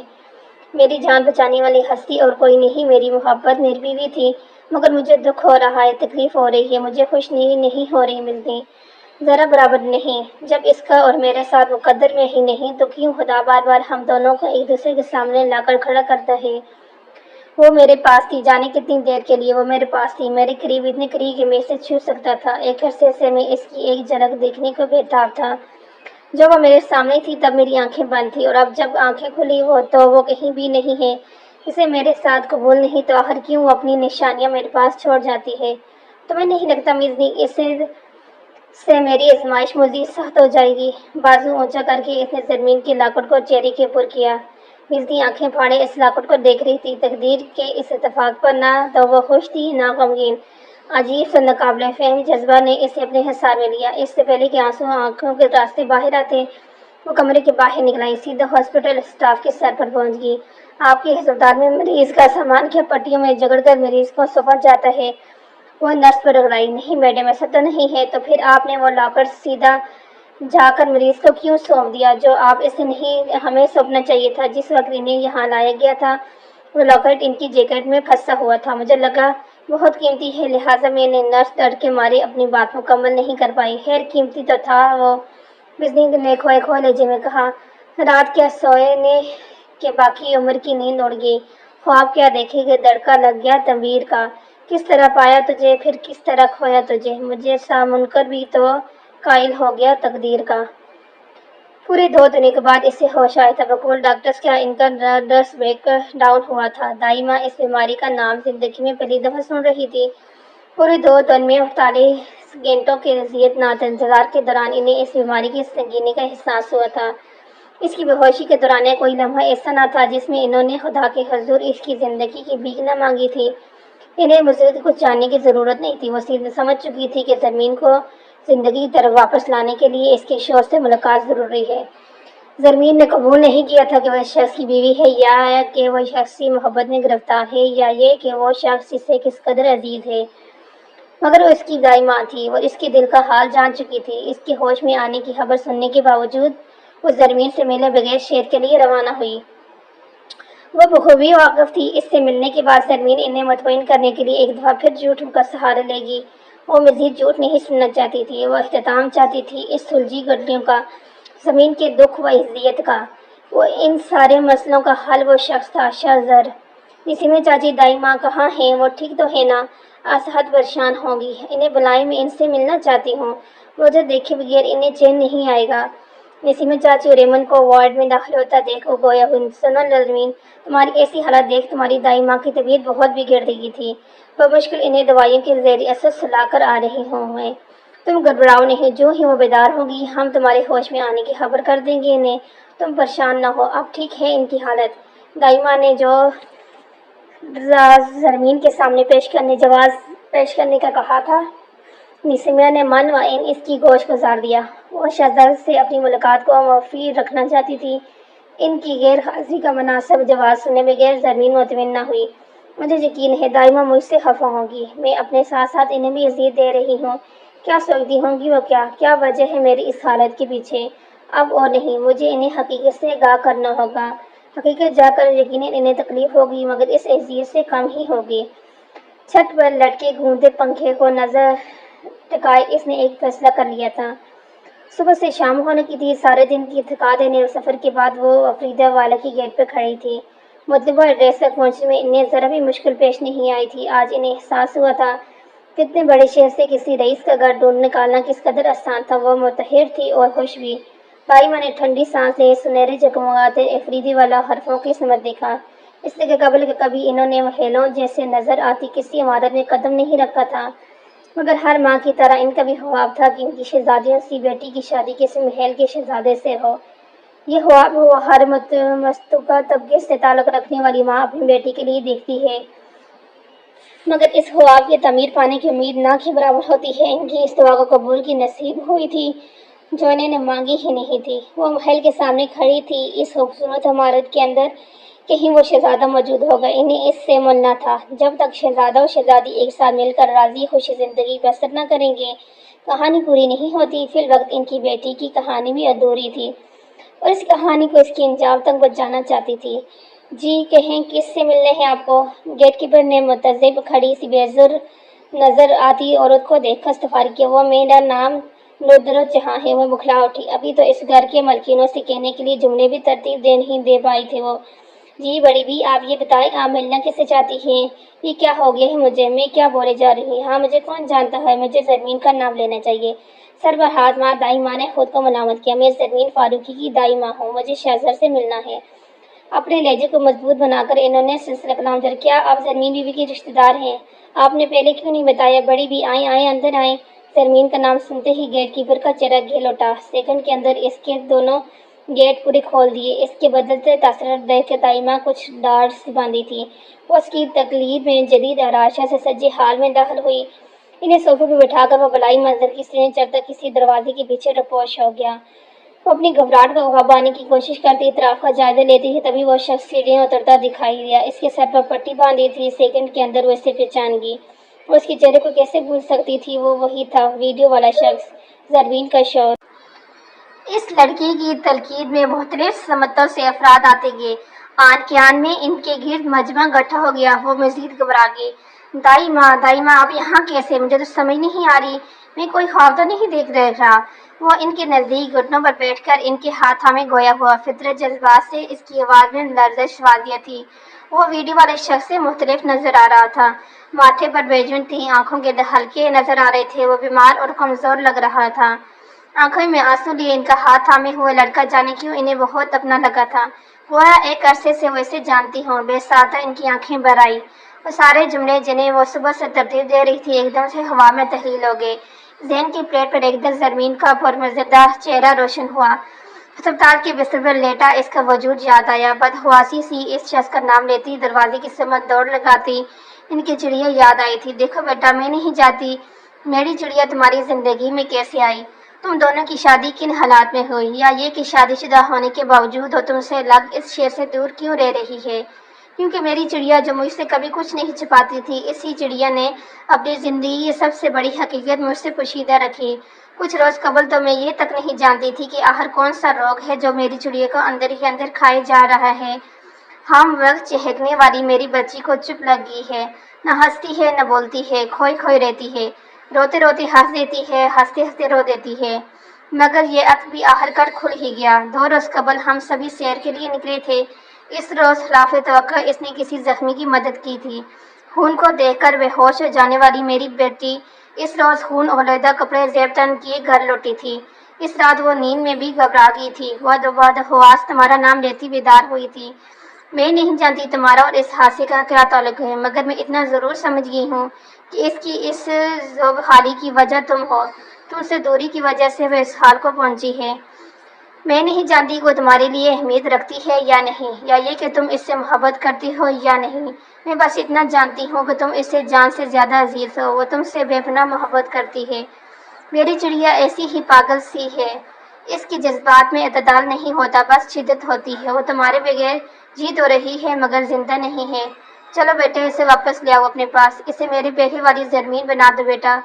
میری جان بچانے والی ہستی اور کوئی نہیں، میری محبت میری بیوی تھی۔ مگر مجھے دکھ ہو رہا ہے، تکلیف ہو رہی ہے، مجھے خوشی نہیں ہو رہی۔ مزدی ذرا برابر نہیں۔ جب اس کا اور میرے ساتھ مقدر میں ہی نہیں تو کیوں خدا بار بار ہم دونوں کو ایک دوسرے کے سامنے لا کر کھڑا کرتا ہے؟ وہ میرے پاس تھی، جانے کتنی دیر کے لیے وہ میرے پاس تھی، میرے قریب، اتنے قریب کہ میں اسے چھو سکتا تھا۔ ایک عرصے سے میں اس کی ایک جھلک دیکھنے کو بےتاب تھا۔ جب وہ میرے سامنے تھی تب میری آنکھیں بند تھیں اور اب جب آنکھیں کھلی تو وہ کہیں بھی نہیں ہے۔ اسے میرے ساتھ قبول نہیں تو آخر کیوں وہ اپنی نشانیاں میرے پاس چھوڑ جاتی ہے؟ تمہیں نہیں لگتا مزدی اس سے میری آزمائش مزید سخت ہو جائے گی؟ بازو اونچا کر کے اس نے زرمین کے لاکٹ کو چہرے کے پر کیا۔ مزدی آنکھیں پھاڑے اس لاکٹ کو دیکھ رہی تھی۔ تقدیر کے اس اتفاق پر نہ تو وہ خوش تھی نہ غمگین۔ عجیب سا ناقابل فہم جذبہ نے اسے اپنے حصار میں لیا۔ اس سے پہلے کہ آنسو آنکھوں کے راستے باہر آتے وہ کمرے کے باہر نکل آئی، سیدھا ہاسپٹل اسٹاف کے سر پر پہنچ گئی۔ آپ کے ہسپتال میں مریض کا سامان کیا پٹیوں میں جگڑ کر مریض کو سونپا جاتا ہے؟ وہ نرس پر رگڑائی۔ نہیں میڈم ایسا تو نہیں ہے۔ تو پھر آپ نے وہ لاکر سیدھا جا کر مریض کو کیوں سونپ دیا جو آپ اسے نہیں ہمیں سونپنا چاہیے تھا؟ جس وقت انہیں یہاں لایا گیا تھا وہ لاکٹ ان کی جیکٹ میں پھنسا ہوا تھا، مجھے لگا بہت قیمتی ہے لہٰذا میں نے نرس ڈر کے مارے اپنی بات مکمل نہیں کر پائی۔ خیر قیمتی تو تھا وہ، مزدی نے کھوئے کھوئے لہجے میں کہا۔ رات کیا سوئے نے کہ باقی عمر کی نیند اڑ گئی؟ خواب کیا دیکھے کہ دڑکا لگ گیا تنویر کا؟ کس طرح پایا تجھے پھر کس طرح کھویا تجھے؟ مجھے سا منکر بھی تو قائل ہو گیا تقدیر کا۔ پورے 2 دنوں کے بعد اسے ہوش آیا تھا۔ بقول ڈاکٹرز کیا ان کا نروس بریک ڈاؤن ہوا تھا؟ دائمہ اس بیماری کا نام زندگی میں پہلی دفعہ سن رہی تھی۔ پورے 2 دن میں 48 گھنٹوں کے اذیتناک انتظار کے دوران انہیں اس بیماری کی سنگینی کا احساس ہوا تھا۔ اس کی بے ہوشی کے دوران کوئی لمحہ ایسا نہ تھا جس میں انہوں نے خدا کے حضور اس کی زندگی کی بھیک نہ مانگی تھی۔ انہیں مزید کچھ جاننے کی ضرورت نہیں تھی۔ وہ سمجھ چکی تھی کہ زرمین کو زندگی کی طرف واپس لانے کے لیے اس کے شوہر سے ملاقات ضروری ہے۔ زرمین نے قبول نہیں کیا تھا کہ وہ اس شخص کی بیوی ہے یا کہ وہ شخصی محبت میں گرفتار ہے یا یہ کہ وہ شخص اس سے کس قدر عزیز ہے، مگر وہ اس کی دائمہ تھی۔ وہ اس کے دل کا حال جان چکی تھی۔ اس کے ہوش میں آنے کی خبر سننے کے باوجود وہ زرمین سے ملے بغیر شہر کے لیے روانہ ہوئی۔ وہ بخوبی واقف تھی اس سے ملنے کے بعد زرمین انہیں مطمئن کرنے کے لیے ایک دفعہ پھر جھوٹ کا سہارا لے گی۔ وہ مزید جھوٹ نہیں سننا چاہتی تھی، وہ اختتام چاہتی تھی اس سلجھی گٹریوں کا، زمین کے دکھ و اذیت کا۔ وہ ان سارے مسئلوں کا حل وہ شخص تھا، شہزار۔ نسیمہ چاچی دائمہ کہاں ہیں؟ وہ ٹھیک تو ہے نا؟ آسحت پریشان ہوگی، انہیں بلائیں، میں ان سے ملنا چاہتی ہوں، مجھے دیکھے بغیر انہیں چین نہیں آئے گا۔ نسیمہ چاچی اور ریمن کو وارڈ میں داخل ہوتا دیکھ وہ گویا ہوئی۔ سنو زرمین، تمہاری ایسی حالت دیکھ تمہاری دائمہ کی طبیعت بہت بگڑ گئی تھی، بمشکل انہیں دوائیوں کے زیر اثر سلا کر آ رہی ہوں میں۔ تم گھبراؤ نہیں، جو ہی وہ بیدار ہوگی ہم تمہارے ہوش میں آنے کی خبر کر دیں گے انہیں، تم پریشان نہ ہو، اب ٹھیک ہے ان کی حالت۔ دائمہ نے جو زرمین کے سامنے جواز پیش کرنے کا کہا تھا، نسیمہ نے من و عین اس کی گوش گزار دیا۔ وہ شہزادے سے اپنی ملاقات کو مخفی رکھنا چاہتی تھی۔ ان کی غیر حاضری کا مناسب جواب سننے بغیر زرمین مطمئن نہ ہوئی۔ مجھے یقین ہے دائمہ مجھ سے خفا ہوں گی، میں اپنے ساتھ ساتھ انہیں بھی اذیت دے رہی ہوں۔ کیا سوچتی ہوں گی وہ کیا وجہ ہے میری اس حالت کے پیچھے؟ اب اور نہیں، مجھے انہیں حقیقت سے آگاہ کرنا ہوگا۔ حقیقت جا کر یقیناً انہیں تکلیف ہوگی، مگر اس اذیت سے کم ہی ہوگی۔ چھت پر لٹکے گھومتے پنکھے کو نظر ٹکائے اس نے ایک فیصلہ کر لیا تھا۔ صبح سے شام ہونے کی تھی، سارے دن کی تھکا دینے سفر کے بعد وہ افریدہ والا کی گیٹ پر کھڑی تھی۔ مطلوبہ ایڈریس تک پہنچنے میں انہیں ذرا بھی مشکل پیش نہیں آئی تھی۔ آج انہیں احساس ہوا تھا کہ اتنے بڑے شہر سے کسی رئیس کا گھر ڈھونڈ نکالنا کس قدر آسان تھا۔ وہ متحر تھی اور خوش بھی۔ دائمہ نے ٹھنڈی سانس لی، سنہرے جگمگاتے افریدی والا حرفوں کی سمت دیکھا۔ اس سے قبل کہ کبھی انہوں نے محلوں جیسے نظر آتی کسی عمارت میں قدم نہیں رکھا تھا، مگر ہر ماں کی طرح ان کا بھی خواب تھا کہ ان کی شہزادیوں سی بیٹی کی شادی کسی محل کے شہزادے سے ہو۔ یہ خواب وہ ہر مستقبل طبقے سے تعلق رکھنے والی ماں اپنی بیٹی کے لیے دیکھتی ہے، مگر اس خواب کی تعمیر پانے کی امید نہ کے برابر ہوتی ہے۔ ان کی اس دعا کو قبول کی نصیب ہوئی تھی جو انہوں نے مانگی ہی نہیں تھی۔ وہ محل کے سامنے کھڑی تھی، اس خوبصورت عمارت کے اندر کہیں وہ شہزادہ موجود ہوگا۔ انہیں اس سے ملنا تھا۔ جب تک شہزادہ اور شہزادی ایک ساتھ مل کر راضی خوشی زندگی بسر نہ کریں گے، کہانی پوری نہیں ہوتی۔ فی الوقت ان کی بیٹی کی کہانی بھی ادھوری تھی اور اس کہانی کو اس کے انجام تک پہنچانا چاہتی تھی۔ جی کہیں کس سے ملنے ہیں آپ کو؟ گیٹ کیپر نے متعجب کھڑی سی بےزر نظر آتی عورت کو دیکھ کر استفسار کیا۔ وہ میرا نام نورجہاں ہے۔ وہ بکھلا اٹھی۔ ابھی تو اس گھر کے ملکینوں سے کہنے کے لیے جملے بھی ترتیب نہیں دے پائی تھے وہ۔ جی بڑی بھی، آپ یہ بتائیں آپ ملنا کس سے چاہتی ہیں؟ یہ کیا ہو گیا ہے مجھے؟ میں کیا بولے جا رہی ہوں؟ ہاں مجھے کون جانتا ہے، مجھے زرمین کا نام لینا چاہیے۔ سر پر ہاتھ مار دائمہ نے خود کو ملامت کیا۔ میں زرمین فاروقی کی دائمہ ہوں، مجھے شہزادے سے ملنا ہے۔ اپنے لہجے کو مضبوط بنا کر انہوں نے سلسلہ کلام جاری کیا۔ آپ زرمین بیوی کی رشتہ دار ہیں؟ آپ نے پہلے کیوں نہیں بتایا؟ بڑی بھی آئیں اندر آئیں۔ زرمین کا نام سنتے ہی گیٹ کیپر کا چہرہ گھل اٹھا۔ سیکنڈ کے اندر اس کے دونوں گیٹ پورے کھول دیے۔ اس کے بدلتے تاثرات دیکھ کر دائمہ کچھ ڈاڑھ سی باندھی تھی۔ وہ اس کی تقلید میں جدید آرائشوں سے سجے حال میں داخل ہوئی۔ انہیں صوفے پہ بٹھا کر وہ بلائی منظر کی سیڑھیاں چڑھتا کسی دروازے کے پیچھے رپوش ہو گیا۔ وہ اپنی گھبراہٹ کو قابو پانے کی کوشش کرتی اطراف کا جائزہ لیتی تھی، تبھی وہ شخص سیڑھیاں اترتا دکھائی دیا۔ اس کے سر پر پٹی باندھی تھی۔ سیکنڈ کے اندر وہ اسے پہچان گئی۔ وہ اس کے چہرے کو کیسے بھول سکتی تھی؟ وہ وہی تھا، ویڈیو والا شخص، زرمین کا شوہر۔ اس لڑکی کی تلقین میں مختلف سمتوں سے افراد آتے گئے۔ آن کے آن میں ان کے گرد مجمع اکٹھا ہو گیا۔ وہ مزید گھبرا گئی۔ دائمہ آپ یہاں کیسے؟ مجھے تو سمجھ نہیں آ رہی، میں کوئی خواب تو نہیں دیکھ رہا۔ وہ ان کے نزدیک گھٹنوں پر بیٹھ کر ان کے ہاتھ تھامے گویا ہوا۔ فطرت جذبات سے اس کی آواز میں لرزش واضح تھی۔ وہ ویڈیو والے شخص سے مختلف نظر آ رہا تھا۔ ماتھے پر بیجن تھی، آنکھوں کے حلقے نظر آ رہے تھے۔ وہ بیمار اور کمزور لگ رہا تھا۔ آنکھوں میں آنسو لیے ان کا ہاتھ تھامے ہوئے لڑکا جانے کیوں انہیں بہت اپنا لگا تھا۔ گویا ایک عرصے سے وہ اسے جانتی ہوں۔ بے ساختہ ان کی آنکھیں بھر آئیں۔ وہ سارے جملے جنہیں وہ صبح سے ترتیب دے رہی تھی ایک دم سے ہوا میں تحلیل ہو گئے۔ ذہن کی پلیٹ پر ایک دم زرمین کا پرمزدہ چہرہ روشن ہوا۔ ہسپتال کے بستر پر لیٹا اس کا وجود یاد آیا۔ بدحواسی سی اس شخص کا نام لیتی دروازے کی سمت دوڑ لگاتی ان کی چڑیا یاد آئی تھی۔ دیکھو بیٹا، میں نہیں جانتی میری چڑیا تمہاری زندگی میں کیسے آئی۔ تم دونوں کی شادی کن حالات میں ہوئی، یا یہ کہ شادی شدہ ہونے کے باوجود وہ تم سے الگ اس شہر سے دور کیوں رہ رہی ہے؟ کیونکہ میری چڑیا جو مجھ سے کبھی کچھ نہیں چھپاتی تھی، اسی چڑیا نے اپنی زندگی کی سب سے بڑی حقیقت مجھ سے پوشیدہ رکھی۔ کچھ روز قبل تو میں یہ تک نہیں جانتی تھی کہ آخر کون سا روگ ہے جو میری چڑیا کو اندر ہی اندر کھائے جا رہا ہے۔ ہم وقت چہکنے والی میری بچی کو چپ لگ گئی ہے، نہ ہنستی ہے نہ بولتی ہے، کھوئی رہتی ہے، روتے روتے ہنس دیتی ہے، ہنستے ہنستے رو دیتی ہے۔ مگر یہ عقد بھی آخر کار کھل ہی گیا۔ 2 روز قبل ہم سبھی سیر کے لیے نکلے تھے۔ اس روز خلاف توقع اس نے کسی زخمی کی مدد کی تھی۔ خون کو دیکھ کر بے ہوش ہو جانے والی میری بیٹی اس روز خون آلودہ کپڑے زیب تن کیے گھر لوٹی تھی۔ اس رات وہ نیند میں بھی گھبرا گئی تھی۔ وہ بدحواس تمہارا نام لیتی بیدار ہوئی تھی۔ میں نہیں جانتی تمہارا اور اس حادثے کا کیا تعلق ہے، مگر میں اتنا ضرور سمجھ گئی ہوں کہ اس کی اس زوبخالی کی وجہ تم ہو۔ تم سے دوری کی وجہ سے وہ اس حال کو پہنچی ہے۔ میں نہیں جانتی کہ وہ تمہارے لیے اہمیت رکھتی ہے یا نہیں، یا یہ کہ تم اس سے محبت کرتی ہو یا نہیں۔ میں بس اتنا جانتی ہوں کہ تم اس سے جان سے زیادہ عزیز ہو۔ وہ تم سے بے پناہ محبت کرتی ہے۔ میری چڑیا ایسی ہی پاگل سی ہے، اس کی جذبات میں اعتدال نہیں ہوتا، بس شدت ہوتی ہے۔ وہ تمہارے بغیر جی تو رہی ہے مگر زندہ نہیں ہے۔ چلو بیٹے اسے واپس لے آؤ اپنے پاس، اسے میری پہلی والی زرمین بنا دو بیٹا،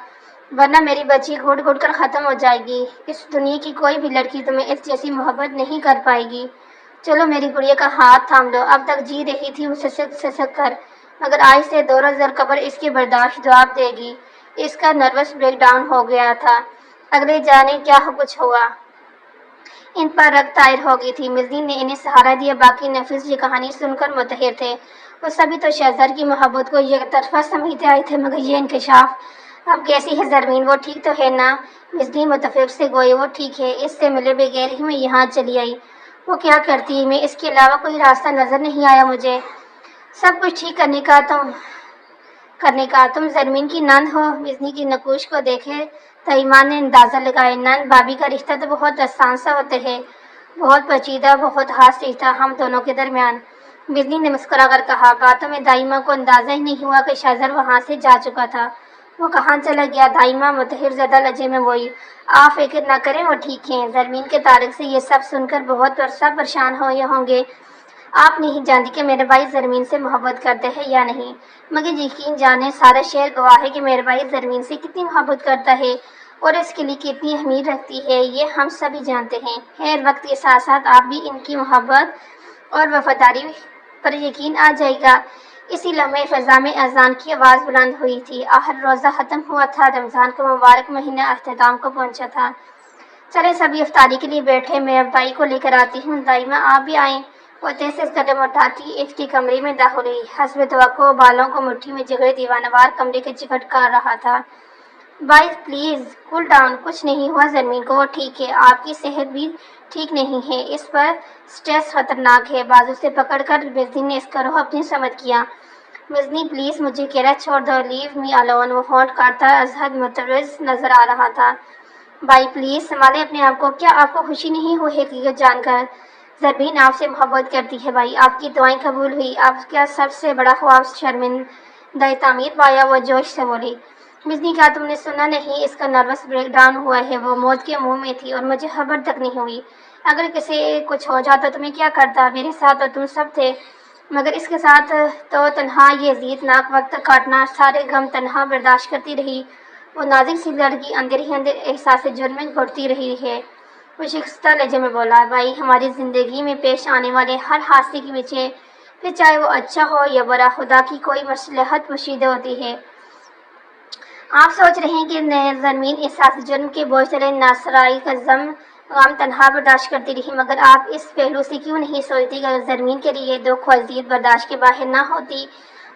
ورنہ میری بچی گھٹ گھٹ کر ختم ہو جائے گی۔ اس دنیا کی کوئی بھی لڑکی تمہیں اس جیسی محبت نہیں کر پائے گی۔ چلو میری گڑیا کا ہاتھ تھام لو، اب تک جی رہی تھی وہ سسک سسک کر، مگر آج سے دورہ زر قبر اس کی برداشت جواب دے گی۔ اس کا نروس بریک ڈاؤن ہو گیا تھا، اگلے جانے کیا کچھ ہوا۔ ان پر رگ طائر ہو گئی تھی۔ مزنی نے انہیں سہارا دیا، باقی نفیس یہ کہانی سن کر متحر تھے۔ وہ سبھی تو شہزاد کی محبت کو یک طرفہ سمجھتے آئے تھے، مگر یہ انکشاف اب کیسی ہے زرمین، وہ ٹھیک تو ہے نا؟ مزنی متفق سے گوئی، وہ ٹھیک ہے، اس سے ملے بغیر ہی میں یہاں چلی آئی۔ وہ کیا کرتی میں، اس کے علاوہ کوئی راستہ نظر نہیں آیا مجھے۔ سب کچھ ٹھیک کرنے کا تم زرمین کی نند ہو؟ مزنی کی نقوش کو دیکھے دائمہ نے اندازہ لگایا، نند بھابھی کا رشتہ تو بہت آسان سا ہوتا ہے، بہت پیچیدہ، بہت خاص رشتہ ہم دونوں کے درمیان۔ مزنی نے مسکرا کر کہا۔ باتوں میں دائمہ کو اندازہ ہی نہیں ہوا کہ شہزاد وہاں سے جا چکا تھا۔ وہ کہاں چلا گیا؟ دائمہ متحر زدہ لہجے میں بولی۔ آپ فکر نہ کریں، وہ ٹھیک ہیں۔ زرمین کے تعلق سے یہ سب سن کر بہت عرصہ پریشان ہوئے ہوں گے۔ آپ نہیں جانتی کہ میرا بھائی زرمین سے محبت کرتا ہے یا نہیں، مگر یقین جانیں سارا شہر گواہ ہے کہ میرا بھائی زرمین سے کتنی محبت کرتا ہے اور اس کے لیے کتنی اہمیت رکھتی ہے، یہ ہم سبھی جانتے ہیں۔ خیر وقت کے ساتھ ساتھ آپ بھی ان کی محبت اور وفاداری پر یقین آ جائے گا۔ اسی لمحے فضا میں اذان کی آواز بلند ہوئی تھی، آخر روزہ ختم ہوا تھا، رمضان کا مبارک مہینہ اختتام کو پہنچا تھا۔ چلے سبھی افطاری کے لیے بیٹھے، میں اب بھائی کو لے کر آتی ہوں، دائمہ آپ بھی آئیں۔ وہ تیز سے قدم اٹھاتی اس کے کمرے میں داخل ہوئی، حسب توقع بالوں کو مٹھی میں جگڑے دیوانہ وار کمرے کے چکٹ کر رہا تھا۔ بھائی پلیز کول ڈاؤن، کچھ نہیں ہوا زرمین کو، وہ ٹھیک ہے، آپ کی صحت بھی ٹھیک نہیں ہے، اس پر سٹریس خطرناک ہے۔ بازو سے پکڑ کر مزنی نے اس کا رخ اپنی سمت کیا۔ مزنی پلیز مجھے اکیلا چھوڑ دو، لیو می الون۔ وہ ہونٹ کاٹتا ازحد مترس نظر آ رہا تھا۔ بھائی پلیز سنبھالیں اپنے آپ کو، کیا آپ کو خوشی نہیں ہوئی حقیقت جان کر؟ زرمین آپ سے محبت کرتی ہے بھائی، آپ کی دعائیں قبول ہوئی، آپ کا سب سے بڑا خواب شرمندہ تعمیر پایا، وہ جوش سے بولی۔ مزنی کہا تم نے سنا نہیں، اس کا نروس بریک ڈاؤن ہوا ہے، وہ موت کے منہ میں تھی اور مجھے خبر تک نہیں ہوئی۔ اگر کسی کچھ ہو جاتا تو میں کیا کرتا؟ میرے ساتھ تو تم سب تھے، مگر اس کے ساتھ تو تنہا یہ عزیتناک وقت کاٹنا، سارے غم تنہا برداشت کرتی رہی۔ وہ نازک سی لڑکی اندر ہی اندر احساس جرم میں گھٹتی رہی ہے۔ وہ شکستہ لہجے میں بولا، بھائی ہماری زندگی میں پیش آنے والے ہر حادثے کے پیچھے، پھر چاہے وہ اچھا ہو یا برا، خدا کی کوئی مصلحت پوشیدہ ہوتی ہے۔ آپ سوچ رہے ہیں کہ زرمین احساس جرم کے بوجھ تلے ناسرائی کا غم تنہا برداشت کرتی رہی، مگر آپ اس پہلو سے کیوں نہیں سوچتی کہ اگر زرمین کے لیے دکھ و اذیت برداشت کے باہر نہ ہوتی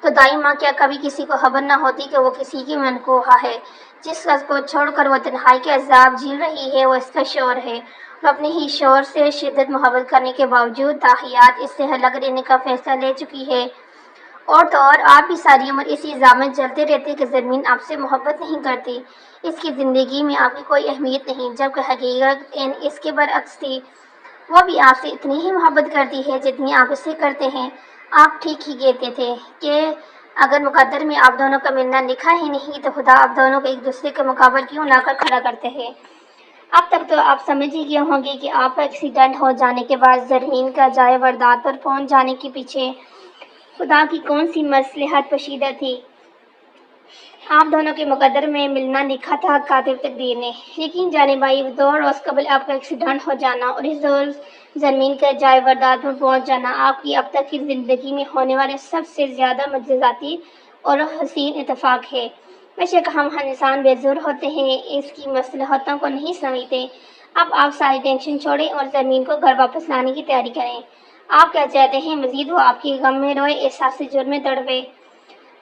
تو دائمہ کیا کبھی کسی کو خبر نہ ہوتی کہ وہ کسی کی منقوہ ہے؟ جس شخص کو چھوڑ کر وہ تنہائی کے عذاب جھیل رہی ہے وہ اس کا شوہر ہے، وہ اپنے ہی شوہر سے شدت محبت کرنے کے باوجود تاحیات اس سے الگ رہنے کا فیصلہ لے چکی ہے۔ اور تو اور آپ بھی ساری عمر اسی عذاب میں جلتے رہتے کہ زرمین آپ سے محبت نہیں کرتی، اس کی زندگی میں آپ کی کوئی اہمیت نہیں، جبکہ حقیقت اس کے برعکس تھی، وہ بھی آپ سے اتنی ہی محبت کرتی ہے جتنی آپ اس سے کرتے ہیں۔ آپ ٹھیک ہی کہتے تھے کہ اگر مقدر میں آپ دونوں کا ملنا لکھا ہی نہیں تو خدا آپ دونوں کو ایک دوسرے کے مقابل کیوں لا کر کھڑا کرتے ہیں؟ اب تک تو آپ سمجھ ہی گئے ہوں گے کہ آپ کا ایکسیڈنٹ ہو جانے کے بعد زرمین کا جائے واردات پر پہنچ جانے کے پیچھے خدا کی کون سی مصلحت پوشیدہ تھی۔ آپ دونوں کے مقدر میں ملنا لکھا تھا کاتب تقدیر نے۔ یقین جانے بھائی 2 روز قبل آپ کا ایکسیڈنٹ ہو جانا اور اس روز زرمین کا جائے واردات پر پہنچ جانا آپ کی اب تک کی زندگی میں ہونے والے سب سے زیادہ معجزاتی اور حسین اتفاق ہے۔ بے شک ہم انسان بے زور ہوتے ہیں، اس کی مصلحتوں کو نہیں سمجھتے۔ اب آپ ساری ٹینشن چھوڑیں اور زرمین کو گھر واپس لانے کی تیاری کریں۔ آپ کیا چاہتے ہیں مزید وہ آپ کے غم میں روئے، احساس جرم میں تڑپے؟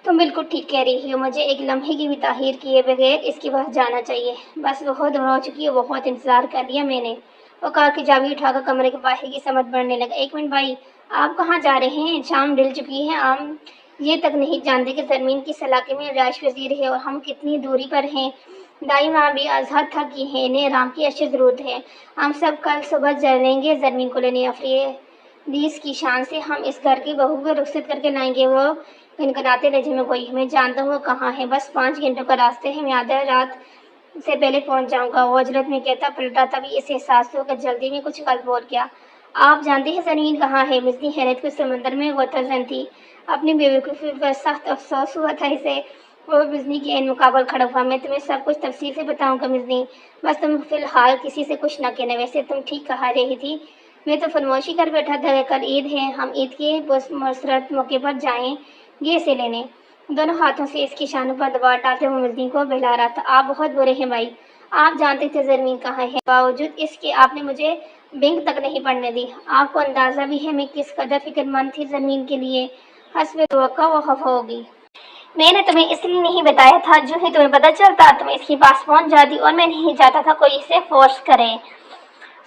تم بالکل ٹھیک کہہ رہی ہو، مجھے ایک لمحے کی بھی تاخیر کیے بغیر اس کے پاس جانا چاہیے، بس بہت رو چکی ہے، بہت انتظار کر لیا میں نے۔ وہ کار کی چابی اٹھا کر کمرے کے باہر کی سمت بڑھنے لگا۔ ایک منٹ بھائی، آپ کہاں جا رہے ہیں؟ شام ڈھل چکی ہے، آپ یہ تک نہیں جانتے کہ زرمین کس علاقے میں رہائش پذیر ہے اور ہم کتنی دوری پر ہیں۔ دائمہ بھی ازحد تھکی ہے، انہیں آرام کی اشد ضرورت ہے۔ ہم سب کل صبح چلیں گے زرمین کو لینے، افریدیس کی شان سے ہم اس گھر کی بہو کو رخصت کر کے لائیں گے۔ وہ گنگناتے لہجے میں گوئی، میں جانتا ہوں وہ کہاں ہے، بس 5 گھنٹوں کا راستہ ہے، میں آدھا رات سے پہلے پہنچ جاؤں گا۔ وہ حجرت میں کہتا پلٹا، تبھی اسے احساس ہو کہ جلدی میں کچھ غلط بول گیا۔ آپ جانتے ہیں زرمین کہاں ہے؟ مزنی حیرت کے سمندر میں غوطہ تھی۔ اپنی بیوقوفی پر سخت افسوس ہوا تھا اسے۔ وہ مزنی کے عین مقابل کھڑا ہوا۔ میں تمہیں سب کچھ تفصیل سے بتاؤں گا مزنی، بس تم فی الحال کسی سے کچھ نہ کہنا۔ ویسے تم ٹھیک کہا رہی تھی، میں تو فرموشی کر بیٹھا تھا کل عید ہے، ہم عید کے مسرت موقع پر جائیں گے اسے لینے۔ دونوں ہاتھوں سے اس کی شانوں پر دباؤ ڈالتے ہوئے مزنی کو بہلا رہا تھا۔ آپ بہت برے ہیں بھائی، آپ جانتے تھے زرمین کہاں ہے، باوجود اس کے آپ نے مجھے بینک تک نہیں پڑھنے دی۔ آپ کو اندازہ بھی ہے میں کس قدر فکر مند تھی زرمین کے لیے۔ حسب توقع وہ خفا ہوگی۔ میں نے تمہیں اس لیے نہیں بتایا تھا، جو ہی تمہیں پتہ چلتا تم اس کے پاس پہنچ جاتی، اور میں نہیں چاہتا تھا کوئی اسے فورس کرے۔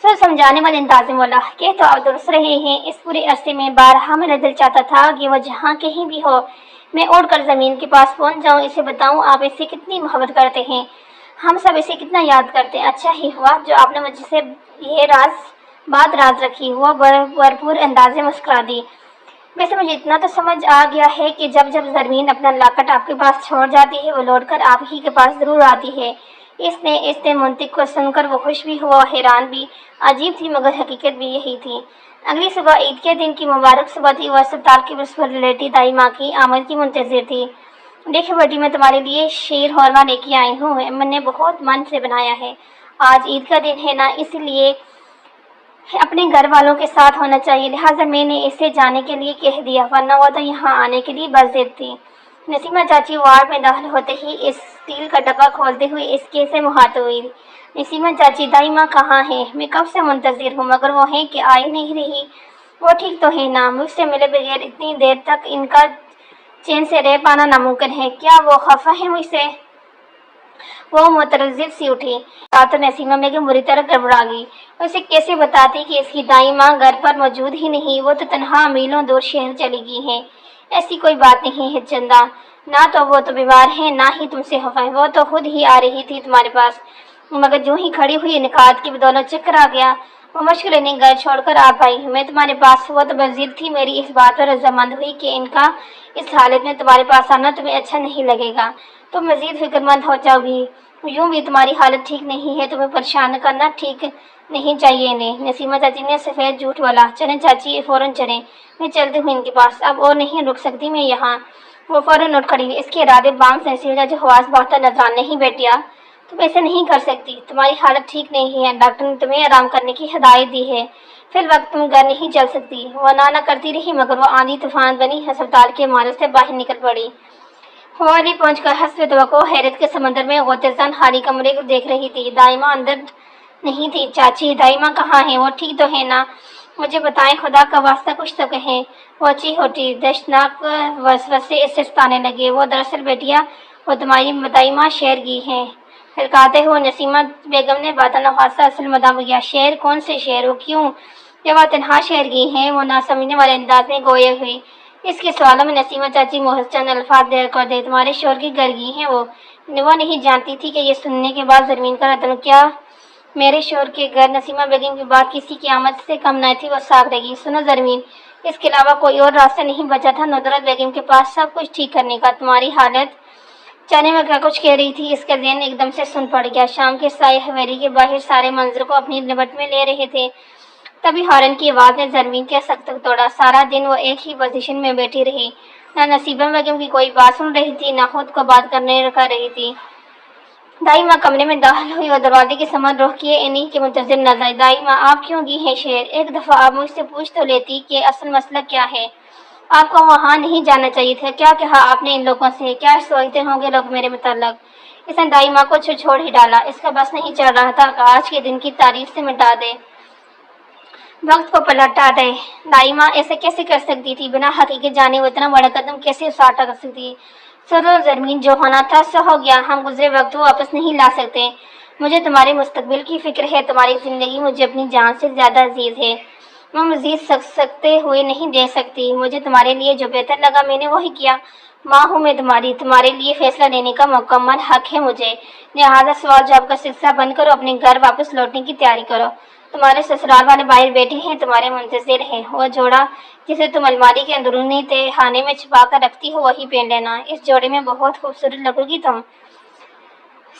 سر سمجھانے والے انداز میں بولا کہ تو آپ درست رہے ہیں، اس پورے عرصے میں بارہا میرا دل چاہتا تھا کہ وہ جہاں کہیں بھی ہو میں اڑ کر زمین کے پاس پہنچ جاؤں، اسے بتاؤں آپ اسے کتنی محبت کرتے ہیں، ہم سب اسے کتنا یاد کرتے ہیں۔ اچھا ہی ہوا جو آپ نے مجھ سے یہ بات راز رکھی۔ وہ بھرپور انداز میں مسکرا دی۔ ویسے مجھے اتنا تو سمجھ آ گیا ہے کہ جب زرمین اپنا لاکٹ آپ کے پاس چھوڑ جاتی ہے، وہ لوٹ کر آپ ہی کے پاس ضرور آتی ہے۔ اس نے منطق کو سن کر وہ خوش بھی ہوا، حیران بھی۔ عجیب تھی مگر حقیقت بھی یہی تھی۔ اگلی صبح عید کے دن کی مبارک صبح تھی۔ وہ اسپتال کی پرنسپل لیڈی دائی ماں کی آمد کی منتظر تھی۔ دیکھو بیٹی، میں تمہارے لیے شیر خورما لے کے آئی ہوں، میں نے بہت من سے بنایا ہے۔ آج عید کا دن ہے نا، اس لیے اپنے گھر والوں کے ساتھ ہونا چاہیے، لہٰذا میں نے اسے جانے کے لیے کہہ دیا، ورنہ وہ تو یہاں آنے کے لیے بضد تھی۔ نسیمہ چاچی وارڈ میں داخل ہوتے ہی اسٹیل کا ڈبہ کھولتے ہوئے اس کے سے مخاطب ہوئی۔ نسیمہ چاچی، دائی ماں کہاں ہے؟ میں کب سے منتظر ہوں، مگر وہ ہیں کہ آ ہی نہیں رہی۔ وہ ٹھیک تو ہے نا؟ مجھ سے ملے بغیر اتنی دیر تک ان کا چین سے رہ پانا ناممکن ہے۔ کیا وہ خفا ہے مجھ سے؟ وہ مترجم سی اٹھی۔ تو نسیمہ بیگم بری طرح گڑبڑا گئی۔ اسے کیسے بتاتی کہ اس کی دائی ماں گھر پر موجود ہی نہیں، وہ تو تنہا میلوں دور شہر چلی گئی ہیں۔ ایسی کوئی بات نہیں ہے چندہ، نہ تو وہ تو بیمار ہے، نہ ہی تم سے خفا ہے، وہ تو خود ہی آ رہی تھی تمہارے پاس، مگر جو ہی کھڑی ہوئی نکات کی بدولت چکر آ گیا، وہ مشکل نہیں گھر چھوڑ کر آ پائی۔ میں تمہارے پاس وہ تو بضد تھی، میری اس بات پر رضامند ہوئی کہ ان کا اس حالت میں تمہارے پاس آنا تمہیں اچھا نہیں لگے گا، تم مزید فکر مند ہو جاؤ گی۔ یوں بھی تمہاری حالت ٹھیک نہیں ہے، تمہیں پریشان کرنا ٹھیک نہیں چاہیے انہیں۔ نسیمہ چاچی نے سفید جھوٹ بولا۔ چلیں چاچی، فوراً چلیں، میں چلتی ہوں ان کے پاس، اب اور نہیں رک سکتی میں یہاں۔ وہ فوراً اٹھ کھڑی ہوئی۔ اس کے ارادے بام سے نسیمہ چاچی حواس باختہ نظر آنے نہیں بیٹیا، تم ایسے نہیں کر سکتی، تمہاری حالت ٹھیک نہیں ہے، ڈاکٹر نے تمہیں آرام کرنے کی ہدایت دی ہے، فی الوقت تم گھر نہیں چل سکتی۔ وہ نہ کرتی رہی، مگر وہ آندھی طوفان بنی ہسپتال کے عمارت سے باہر نکل پڑی۔ حوالے پہنچ کر حسب توقع حیرت کے سمندر میں غوطہ زن خالی کمرے کو دیکھ رہی تھی۔ دائی ماں اندر نہیں تھی۔ چاچی، دائی ماں کہاں ہے؟ وہ ٹھیک تو ہے نا؟ مجھے بتائیں، خدا کا واسطہ کچھ تو کہیں۔ وہ چیخ دہشتناک وسوسے اس سے ستانے لگے۔ وہ دراصل بیٹیا، وہ تمہاری دائی ماں شہر گئی ہیں۔ پھلکاتے ہوئے نسیمہ بیگم نے باطن خاصہ اصل مدام کیا۔ شہر؟ کون سے شہر؟ وہ کیوں؟ جب وہ تنہا شہر گئی ہیں؟ وہ نہ سمجھنے والے انداز میں گویا ہوئی۔ اس کے سوالوں میں نسیمہ چاچی محض چند الفاظ دیر کر دے، تمہارے شوہر کے گھر گئی ہیں وہ نہیں جانتی تھی کہ یہ سننے کے بعد زرمین کا ردعمل کیا میرے شوہر کے گھر؟ نسیمہ بیگم کی بات کسی کی آمد سے کم نہ تھی۔ وہ ساکھ لگی۔ سنو زرمین، اس کے علاوہ کوئی اور راستہ نہیں بچا تھا ندرت بیگم کے پاس سب کچھ ٹھیک کرنے کا۔ تمہاری حالت چانے میں کیا کچھ کہہ رہی تھی؟ اس کا ذہن ایک دم سے سن پڑ گیا۔ شام کے سائے حویلی کے باہر سارے منظر کو اپنی لپٹ میں لے رہے تھے، تبھی ہارن کی آواز نے زرمین کے سکت توڑا۔ سارا دن وہ ایک ہی پوزیشن میں بیٹھی رہی، نہ نسیمہ بیگم کی کوئی بات سن رہی تھی، نہ خود کو بات کرنے کر رہی تھی۔ دائی ماں کمرے میں داخل ہوئی اور دروازے کی سمت رخ کیے انہیں کے منتظر نظر آئی۔ دائی ماں، آپ کیوں گئی ہیں شہر؟ ایک دفعہ آپ مجھ سے پوچھ تو لیتی کہ اصل مسئلہ کیا ہے۔ آپ کو وہاں نہیں جانا چاہیے تھا۔ کیا کہا آپ نے ان لوگوں سے؟ کیا سوچتے ہوں گے لوگ میرے متعلق؟ اس نے دائی ماں کو چھوڑ ہی ڈالا۔ اس کا بس نہیں چل رہا تھا کہ آج کے دن کی تاریخ سے مٹا دے، وقت کو پلٹا دے۔ دائی ماں ایسے کیسے کر سکتی تھی؟ بنا حقیقت جانے وہ اتنا بڑا قدم کیسے اٹھا سکتی تھی؟ سرو زرمین، جو ہونا تھا سو ہو گیا، ہم گزرے وقت کو واپس نہیں لا سکتے۔ مجھے تمہارے مستقبل کی فکر ہے، تمہاری زندگی مجھے اپنی جان سے زیادہ عزیز ہے، میں مزید سکتے ہوئے نہیں دے سکتی۔ مجھے تمہارے لیے جو بہتر لگا میں نے وہی کیا۔ ماں ہوں میں تمہارے لیے فیصلہ لینے کا مکمل حق ہے مجھے، لہٰذا سوال جواب کا سلسلہ بند کرو، اپنے گھر واپس لوٹنے کی تیاری کرو۔ تمہارے سسرال والے باہر بیٹھے ہیں، تمہارے منتظر ہیں۔ وہ جوڑا جسے تم الماری کے اندرونی تہہ خانے میں چھپا کر رکھتی ہو وہی پہن لینا، اس جوڑے میں بہت خوبصورت لگو گی تم۔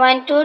1 2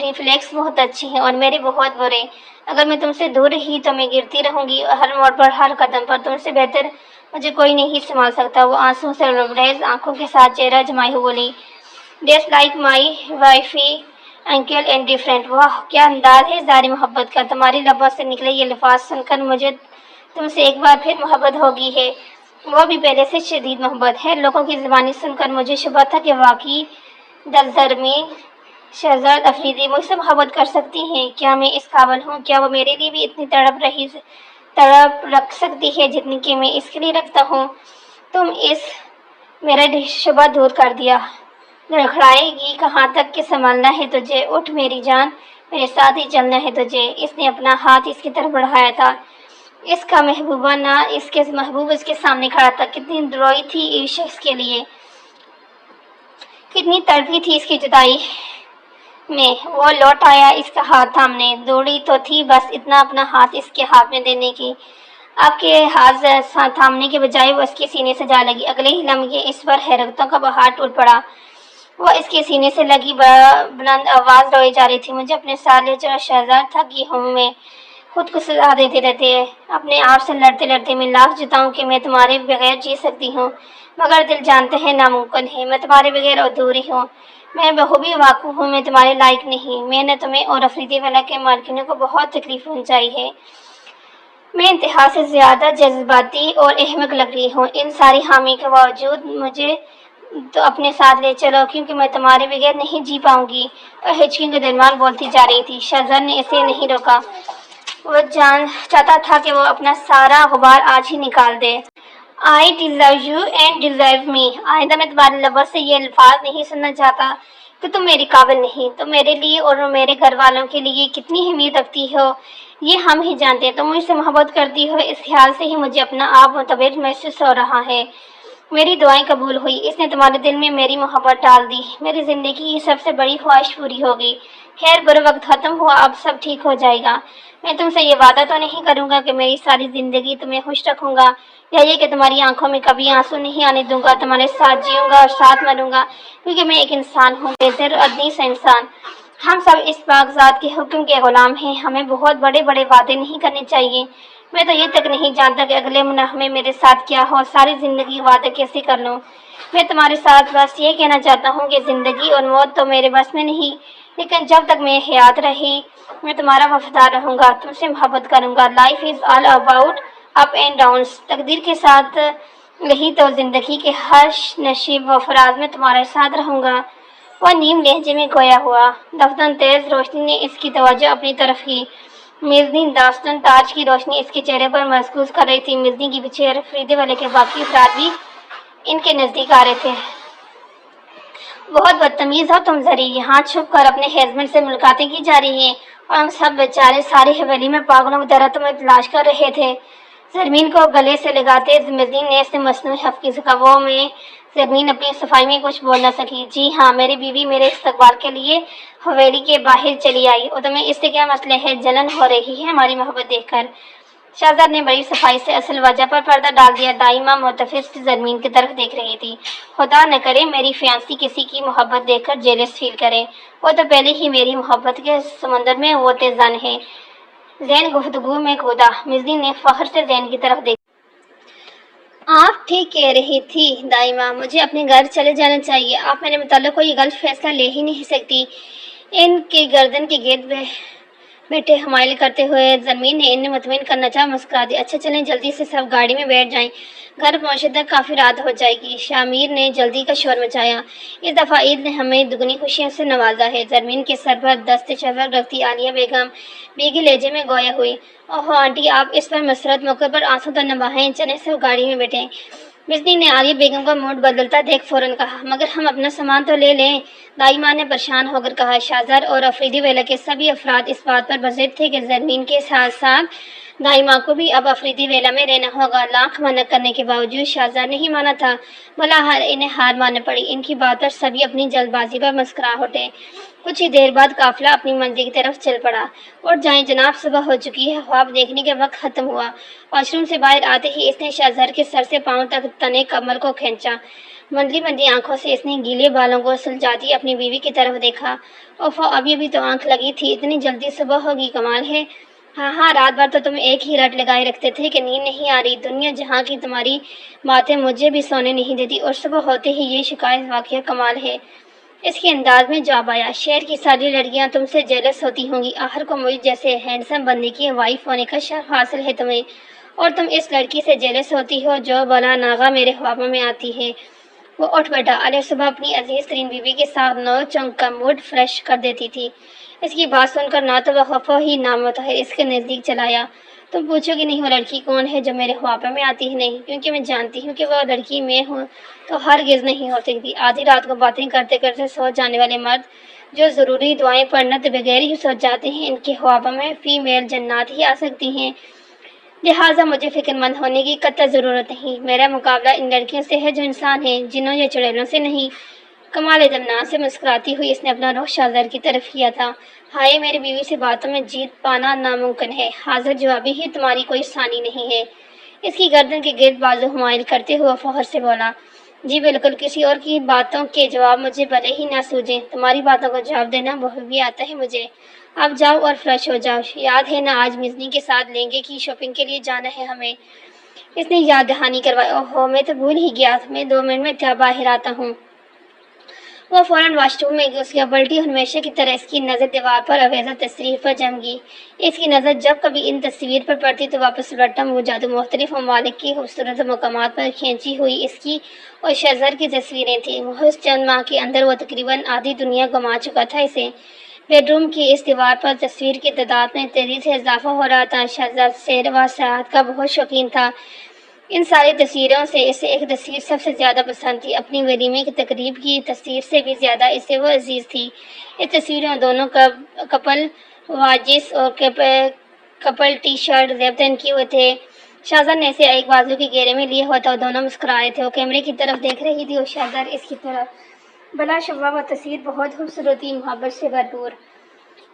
ریفلیکس بہت اچھی ہیں اور میرے بہت برے۔ اگر میں تم سے دور رہی تو میں گرتی رہوں گی، اور ہر موڑ پر، ہر قدم پر تم سے بہتر مجھے کوئی نہیں سنبھال سکتا۔ وہ آنسوں سے لبریز آنکھوں کے ساتھ چہرہ جمائے ہوئے بولی، just like my wifey uncle and different. واہ کیا انداز ہے اظہار محبت کا! تمہاری لبوں سے نکلے یہ الفاظ سن کر مجھے تم سے ایک بار پھر محبت ہوگی ہے، وہ بھی پہلے سے شدید محبت ہے۔ لوگوں کی زبانی سن کر مجھے شبہ تھا کہ واقعی دلزرمین شہزاد افریدی مجھ سے محبت کر سکتی ہیں۔ کیا میں اس قابل ہوں؟ کیا وہ میرے لیے بھی اتنی تڑپ رکھ سکتی ہے جتنی کہ میں اس کے لیے رکھتا ہوں؟ تم اس میرا شبہ دور کر دیا۔ لڑکھڑائے گی کہاں تک کہ سنبھالنا ہے تجھے؟ اٹھ میری جان، میرے ساتھ ہی چلنا ہے تجھے۔ اس نے اپنا ہاتھ اس کی طرف بڑھایا تھا۔ اس کا محبوبہ نہ اس کے محبوب اس کے سامنے کھڑا تھا۔ کتنی روئی تھی اس شخص کے لیے، کتنی تڑپی تھی اس کی جدائی میں۔ وہ لوٹ آیا اس کا ہاتھ تھامنے، دوڑی تو تھی بس اتنا اپنا ہاتھ اس کے ہاتھ میں دینے کی۔ اب کے ہاتھ تھامنے کے بجائے وہ اس کے سینے سے جا لگی۔ اگلے ہی لمحے اس پر حیرتوں کا بہار ٹوٹ پڑا۔ وہ اس کے سینے سے لگی بلند آواز روئی جا رہی تھی، مجھے اپنے ساتھ لے چلو شہزاد، تھکی ہوں میں خود کو سزا دیتے رہتے، اپنے آپ سے لڑتے لڑتے۔ میں لاکھ جتاؤں کہ میں تمہارے بغیر جی سکتی ہوں، مگر دل جانتے ہیں ناممکن ہے۔ میں تمہارے بغیر ادھوری ہوں، میں بخوبی واقف ہوں میں تمہارے لائق نہیں۔ میں نے تمہیں اور افریدی والا کے مالکنوں کو بہت تکلیف پہنچائی ہے۔ میں انتہا سے زیادہ جذباتی اور احمق لگ رہی ہوں۔ ان ساری خامی کے باوجود مجھے تو اپنے ساتھ لے چلو، کیونکہ میں تمہارے بغیر نہیں جی پاؤں گی۔ اور ہچکیوں کے درمیان بولتی جا رہی تھی۔ شہزاد نے اسے نہیں روکا، وہ چاہتا تھا کہ وہ اپنا سارا غبار آج ہی نکال دے۔ I deserve you and deserve me۔ آئندہ میں تمہارے لبوں سے یہ الفاظ نہیں سننا چاہتا کہ تم میری قابل نہیں۔ تم میرے لیے اور میرے گھر والوں کے لیے کتنی اہمیت رکھتی ہو یہ ہم ہی جانتے ہیں۔ تم مجھ سے محبت کرتی ہو، اس خیال سے ہی مجھے اپنا آپ متبر محسوس ہو رہا ہے۔ میری دعائیں قبول ہوئی، اس نے تمہارے دل میں میری محبت ڈال دی۔ میری زندگی کی سب سے بڑی خواہش پوری ہو گئی۔ خیر برا وقت ختم ہوا، اب سب ٹھیک ہو جائے گا۔ میں تم سے یہ وعدہ تو نہیں کروں گا کہ میری ساری زندگی تمہیں خوش رکھوں گا، یا یہ کہ تمہاری آنکھوں میں کبھی آنسو نہیں آنے دوں گا۔ تمہارے ساتھ جیوں گا اور ساتھ مروں گا، کیونکہ میں ایک انسان ہوں، بہتر اور ادنی سا انسان۔ ہم سب اس پاک ذات کے حکم کے غلام ہیں، ہمیں بہت بڑے بڑے وعدے نہیں کرنے چاہیے۔ میں تو یہ تک نہیں جانتا کہ اگلے منہ میں میرے ساتھ کیا ہو، ساری زندگی وعدے کیسے کر لوں۔ میں تمہارے ساتھ بس یہ کہنا چاہتا ہوں کہ زندگی اور موت تو میرے بس میں نہیں، لیکن جب تک میں حیات رہی میں تمہارا وفادار رہوں گا، تم سے محبت کروں گا۔ Life is all about up and downs. تقدیر کے ساتھ رہی تو زندگی کے ہر نشیب و فراز میں تمہارے ساتھ رہوں گا۔ وہ نیم لہجے میں گویا ہوا۔ دفتن تیز روشنی نے اس کی توجہ اپنی طرف کی۔ میزنین داستن تاج کی روشنی اس کے چہرے پر محسوس کر رہی تھی۔ میزنین کے پیچھے افریدی والے کے باقی افراد بھی ان کے نزدیک آ رہے تھے۔ بہت بدتمیز ہو تم زری، یہاں چھپ کر اپنے ہسبینڈ سے ملاقاتیں کی جا رہی ہیں، اور ہم سب بیچارے ساری حویلی میں پاگلوں کی طرح تمہیں تلاش کر رہے تھے۔ زرمین کو گلے سے لگاتے میزنین نے اسے مصنوعی حفظ سے کہا۔ وہ میں زرمین اپنی صفائی میں کچھ بول نہ سکی۔ جی ہاں، میری بیوی میرے استقبال کے لیے حویلی کے باہر چلی آئی۔ اور تمہیں اس سے کیا مسئلہ ہے؟ جلن ہو رہی ہے ہماری محبت دیکھ کر؟ شہزاد نے بڑی صفائی سے اصل وجہ پر پردہ ڈال دیا۔ دائمہ متفق زرمین کی طرف دیکھ رہی تھی۔ خدا نہ کرے میری فیانسی کسی کی محبت دیکھ کر جیلس فیل کرے، وہ تو پہلے ہی میری محبت کے سمندر میں غوطہ زن ہے۔ زین گفتگو میں کودا۔ میزنین نے فخر سے زین کی طرف دیکھا۔ آپ ٹھیک کہہ رہی تھی دائمہ، مجھے اپنے گھر چلے جانا چاہیے۔ آپ میرے متعلق کوئی غلط فیصلہ لے ہی نہیں سکتی۔ ان کے گردن کے گرد بیٹھے حمایل کرتے ہوئے زرمین نے انہیں مطمئن کرنا چاہا، مسکرا دی۔ اچھا چلیں جلدی سے سب گاڑی میں بیٹھ جائیں، گھر پہنچنے تک کافی رات ہو جائے گی۔ شامیر نے جلدی کا شور مچایا۔ اس دفعہ عید نے ہمیں دگنی خوشیوں سے نوازا ہے۔ زرمین کے سر پر دست شفق رکھتی عالیہ بیگم بیگی لہجے میں گویا ہوئی۔ اوہو آنٹی، آپ اس پر مسرت موقع پر آنسو تو نہ بہائیں، چلیں سب گاڑی میں بیٹھیں۔ میزنین نے عالیہ بیگم کا موڈ بدلتا دیکھ فوراً کہا، مگر ہم اپنا سامان تو لے لیں۔ دائمہ نے پریشان ہو کر کہا۔ شہزاد اور افریدی ویلا کے سبھی افراد اس بات پر بضد تھے کہ زرمین کے ساتھ ساتھ دائمہ کو بھی اب افریدی ویلا میں رہنا ہوگا۔ لاکھ منع کرنے کے باوجود شہزاد نہیں مانا تھا، بلاخر انہیں ہار ماننا پڑی۔ ان کی بات پر سبھی اپنی جلد بازی پر مسکرا اٹھے۔ کچھ ہی دیر بعد قافلہ اپنی منزل کی طرف چل پڑا۔ اٹھ جائیں جناب، صبح ہو چکی ہے۔ خواب دیکھنے کے وقت ختم ہوا۔ واش روم سے باہر آتے ہی اس نے شہزاد کے سر سے پاؤں تک تنے کمر کو کھینچا۔ منڈلی منڈلی آنکھوں سے اس نے گیلے بالوں کو سلجھاتی اپنی بیوی کی طرف دیکھا۔ اوفو، ابھی تو آنکھ لگی تھی، اتنی جلدی صبح ہوگی، کمال ہے۔ ہاں، رات بھر تو تم ایک ہی رٹ لگائے رکھتے تھے کہ نیند نہیں آ رہی۔ دنیا جہاں کی تمہاری باتیں مجھے بھی سونے نہیں دیتی، اور صبح ہوتے ہی یہ شکایت، واقعہ کمال ہے۔ اس کے انداز میں جواب آیا، شہر کی ساری لڑکیاں تم سے جیلس ہوتی ہوں گی، آخر کو مجھ جیسے ہینڈسم بندے کی وائف ہونے کا شرف حاصل ہے تمہیں، اور تم اس لڑکی سے جیلس ہوتی ہو جو بلا ناغہ میرے خوابوں میں آتی ہے۔ وہ اٹھ بیٹھا۔ علیہ صبح اپنی عزیز ترین بیوی کے ساتھ نو چنگ کا موڈ فریش کر دیتی تھی۔ اس کی بات سن کر نہ تو وہ خفا ہی نہ متحر اس کے نزدیک چلایا۔ تم پوچھو گی نہیں وہ لڑکی کون ہے جو میرے خوابوں میں آتی ہے؟ نہیں، کیونکہ میں جانتی ہوں کہ وہ لڑکی میں ہوں تو ہرگز نہیں ہو سکتی۔ آدھی رات کو باتیں کرتے کرتے سو جانے والے مرد جو ضروری دعائیں پڑھنے کے بغیر ہی سو جاتے ہیں، ان کے خوابوں میں فیمیل جنات ہی آ سکتی ہیں۔ لہٰذا مجھے فکر مند ہونے کی قطع ضرورت نہیں۔ میرا مقابلہ ان لڑکیوں سے ہے جو انسان ہیں، جنوں یا چڑیلوں سے نہیں۔ کمال اطمینان سے مسکراتی ہوئی اس نے اپنا رخ شہزادے کی طرف کیا تھا۔ ہائے، میری بیوی سے باتوں میں جیت پانا ناممکن ہے، حاضر جوابی ہی تمہاری کوئی ثانی نہیں ہے۔ اس کی گردن کے گرد بازو حمائل کرتے ہوئے فخر سے بولا، جی بالکل، کسی اور کی باتوں کے جواب مجھے بھلے ہی نہ سوجیں، تمہاری باتوں کا جواب دینا بھی آتا ہے مجھے۔ اب جاؤ اور فریش ہو جاؤ، یاد ہے نا آج مزنی کے ساتھ لہنگے کی شاپنگ کے لیے جانا ہے ہمیں؟ اس نے یاد دہانی کروائی۔ اوہو، میں تو بھول ہی گیا، میں 2 منٹ میں باہر آتا ہوں۔ وہ فوراً واش روم میں گھس گیا۔ بلٹی ہمیشہ کی طرح اس کی نظر دیوار پر آویزہ تصویر پر جم گئی۔ اس کی نظر جب کبھی ان تصویر پر پڑتی تو واپس لوٹا منہ جادو مختلف ممالک کی خوبصورت مقامات پر کھینچی ہوئی اس کی اور شہزادے کی تصویریں تھیں۔ محض چند ماہ کے اندر وہ تقریباً آدھی دنیا گما چکا تھا۔ اسے بیڈ روم کی اس دیوار پر تصویر کی تعداد میں تیزی سے اضافہ ہو رہا تھا۔ شہزادہ سیر و سیاحت کا بہت شوقین تھا۔ ان ساری تصویروں سے اسے ایک تصویر سب سے زیادہ پسند تھی، اپنی ولیمے کی تقریب کی تصویر سے بھی زیادہ اسے وہ عزیز تھی۔ اس تصویر میں دونوں کپل واچز اور کپل ٹی شرٹ زیب تن کیے ہوئے تھے۔ شہزادہ نے اسے ایک بازو کے گھیرے میں لیے ہوا تھا اور دونوں مسکرا رہے تھے۔ وہ کیمرے کی طرف دیکھ رہی تھی اور شہزادہ اس کی طرف۔ بلا شبہ وہ تصویر بہت خوبصورت تھی، محبت سے بھرپور۔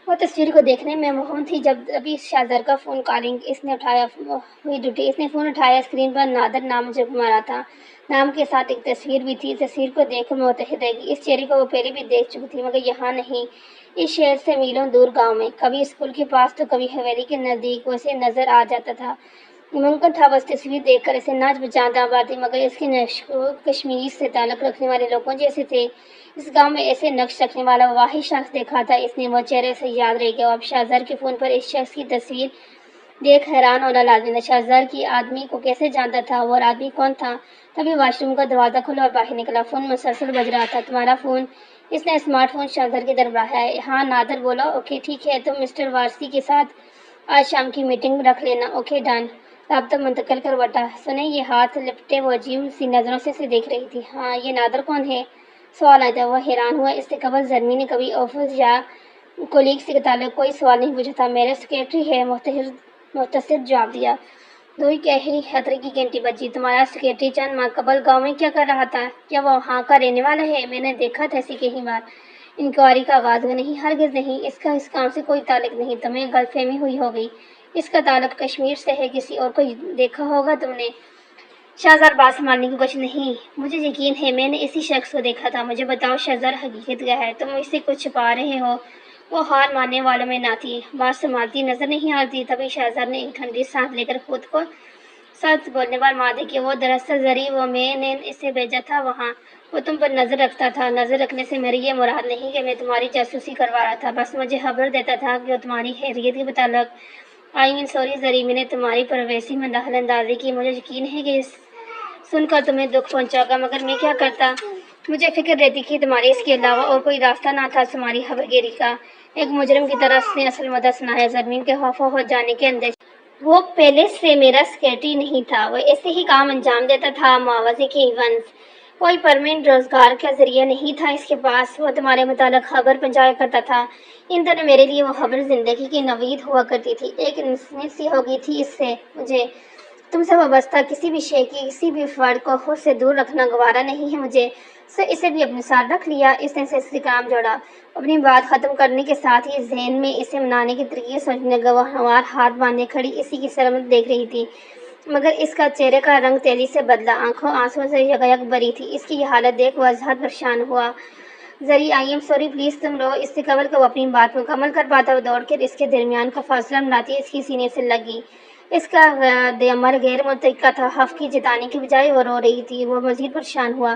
وہ تصویر کو دیکھنے میں محروم تھی جب ابھی شہزادہ کا فون کالنگ اس نے اٹھایا ہوئی ڈیوٹی۔ اس نے فون اٹھایا، اسکرین پر نادر نام جگمگا تھا، نام کے ساتھ ایک تصویر بھی تھی۔ تصویر کو دیکھ کر متحد رہ گئی۔ اس چہرے کو وہ پہلے بھی دیکھ چکی تھی، مگر یہاں نہیں، اس شہر سے میلوں دور گاؤں میں، کبھی اسکول کے پاس تو کبھی حویلی کے نزدیک وہ اسے نظر آ جاتا تھا۔ ممکن تھا بس تصویر دیکھ کر اسے نہ پہچانتا پاتی، مگر اس کے نقش و کشمیر سے تعلق رکھنے والے لوگوں جیسے تھے۔ اس گاؤں میں ایسے نقش رکھنے والا واحد شخص دیکھا تھا اس نے، وہ چہرے سے یاد رہ گیا۔ اب شہزادے کے فون پر اس شخص کی تصویر دیکھ حیران ہونا لازمی تھا۔ شہزادے کی آدمی کو کیسے جانتا تھا؟ وہ آدمی کون تھا؟ تبھی واش روم کا دروازہ کھلا اور باہر نکلا۔ فون مسلسل بج رہا تھا۔ تمہارا فون؟ اس نے اسمارٹ فون شہزادے کی طرف بڑھایا۔ ہاں، نادر بولا۔ اوکے ٹھیک ہے، تم مسٹر وارسی کے ساتھ آج شام کی میٹنگ رکھ لینا۔ Okay done. رابطہ منتقل کر بیٹھا۔ سنیں، یہ ہاتھ لپٹے وہ عجیب سی نظروں سے اسے دیکھ رہی تھی۔ ہاں، یہ نادر کون ہے؟ سوال آیا تھا۔ وہ حیران ہوا، اس سے قبل زرمی نے کبھی آفس یا کولیگ سے تعلق کوئی سوال نہیں پوچھا تھا۔ میرے سیکریٹری ہے، مختصر جواب دیا۔ 2 گہری خطرے کی گھنٹی بجی۔ تمہارا سیکریٹری چند ماہ قبل گاؤں میں کیا کر رہا تھا؟ کیا وہ وہاں کا رہنے والا ہے؟ میں نے دیکھا تھا اسے کئی بار۔ انکوائری کا آغاز ہوا؟ نہیں، ہرگز نہیں، اس کا اس کام سے کوئی تعلق نہیں۔ تمہیں غلط فہمی ہوئی ہوگی، اس کا تعلق کشمیر سے ہے، کسی اور کو دیکھا ہوگا تم نے۔ شہزادہ بات سنبھالنے کی کوشش نہیں، مجھے یقین ہے میں نے اسی شخص کو دیکھا تھا۔ مجھے بتاؤ شہزادہ، حقیقت کیا ہے؟ تم مجھ سے کچھ چھپا رہے ہو؟ وہ ہار ماننے والوں میں نہ تھی، بات سنبھالتی نظر نہیں آتی۔ تبھی شہزادہ نے ایک ٹھنڈی سانس لے کر خود کو سچ بولنے پر مادہ کیا۔ وہ دراصل زری میں نے اسے بھیجا تھا وہاں، وہ تم پر نظر رکھتا تھا۔ نظر رکھنے سے میری یہ مراد نہیں کہ میں تمہاری جاسوسی کروا رہا تھا، بس مجھے خبر دیتا تھا کہ وہ تمہاری خیریت کے متعلق سوری زری، میں نے تمہاری پرائیویسی میں دخل اندازی کی۔ مجھے یقین ہے کہ سن کر تمہیں دکھ پہنچا گا، مگر میں کیا کرتا؟ مجھے فکر رہتی کہ تمہارے اس کے علاوہ اور کوئی راستہ نہ تھا تمہاری خبر گیری کا۔ ایک مجرم کی طرح اس نے اصل مدعا سنایا، زرمین کے خوف ہو جانے کے اندیشے۔ وہ پہلے سے میرا سیکریٹری نہیں تھا، وہ ایسے ہی کام انجام دیتا تھا معاوضے کے ایونٹس، کوئی پرماننٹ روزگار کا ذریعہ نہیں تھا اس کے پاس۔ وہ تمہارے متعلق خبر پہنچایا کرتا تھا۔ ان دنوں میرے لیے وہ خبر زندگی کی نوید ہوا کرتی تھی، ایک انسانیت سی ہو گئی تھی اس سے۔ مجھے تم سے وابستہ کسی بھی شے کی، کسی بھی فرد کو خود سے دور رکھنا گوارا نہیں ہے مجھے، سو اسے بھی اپنے ساتھ رکھ لیا۔ اس نے سے کام جوڑا، اپنی بات ختم کرنے کے ساتھ ہی ذہن میں اسے منانے کے طریقے سوچنے گوار ہاتھ باندھے کھڑی اسی کی سرمت دیکھ رہی تھی۔ مگر اس کا چہرے کا رنگ تیزی سے بدلا، آنکھوں آنسوں سے یکایک بھری تھی۔ اس کی یہ حالت دیکھ وضاحت پریشان ہوا۔ زری آئی ایم سوری پلیز تم رہو۔ اس سے قبل کہ وہ اپنی بات مکمل کر پاتا، وہ دوڑ کر اس کے درمیان کا فاصلہ بناتی اس کی سینے سے لگی۔ اس کا عمل غیر متوقع تھا، خفگی جتانے کی بجائے وہ رو رہی تھی۔ وہ مزید پریشان ہوا۔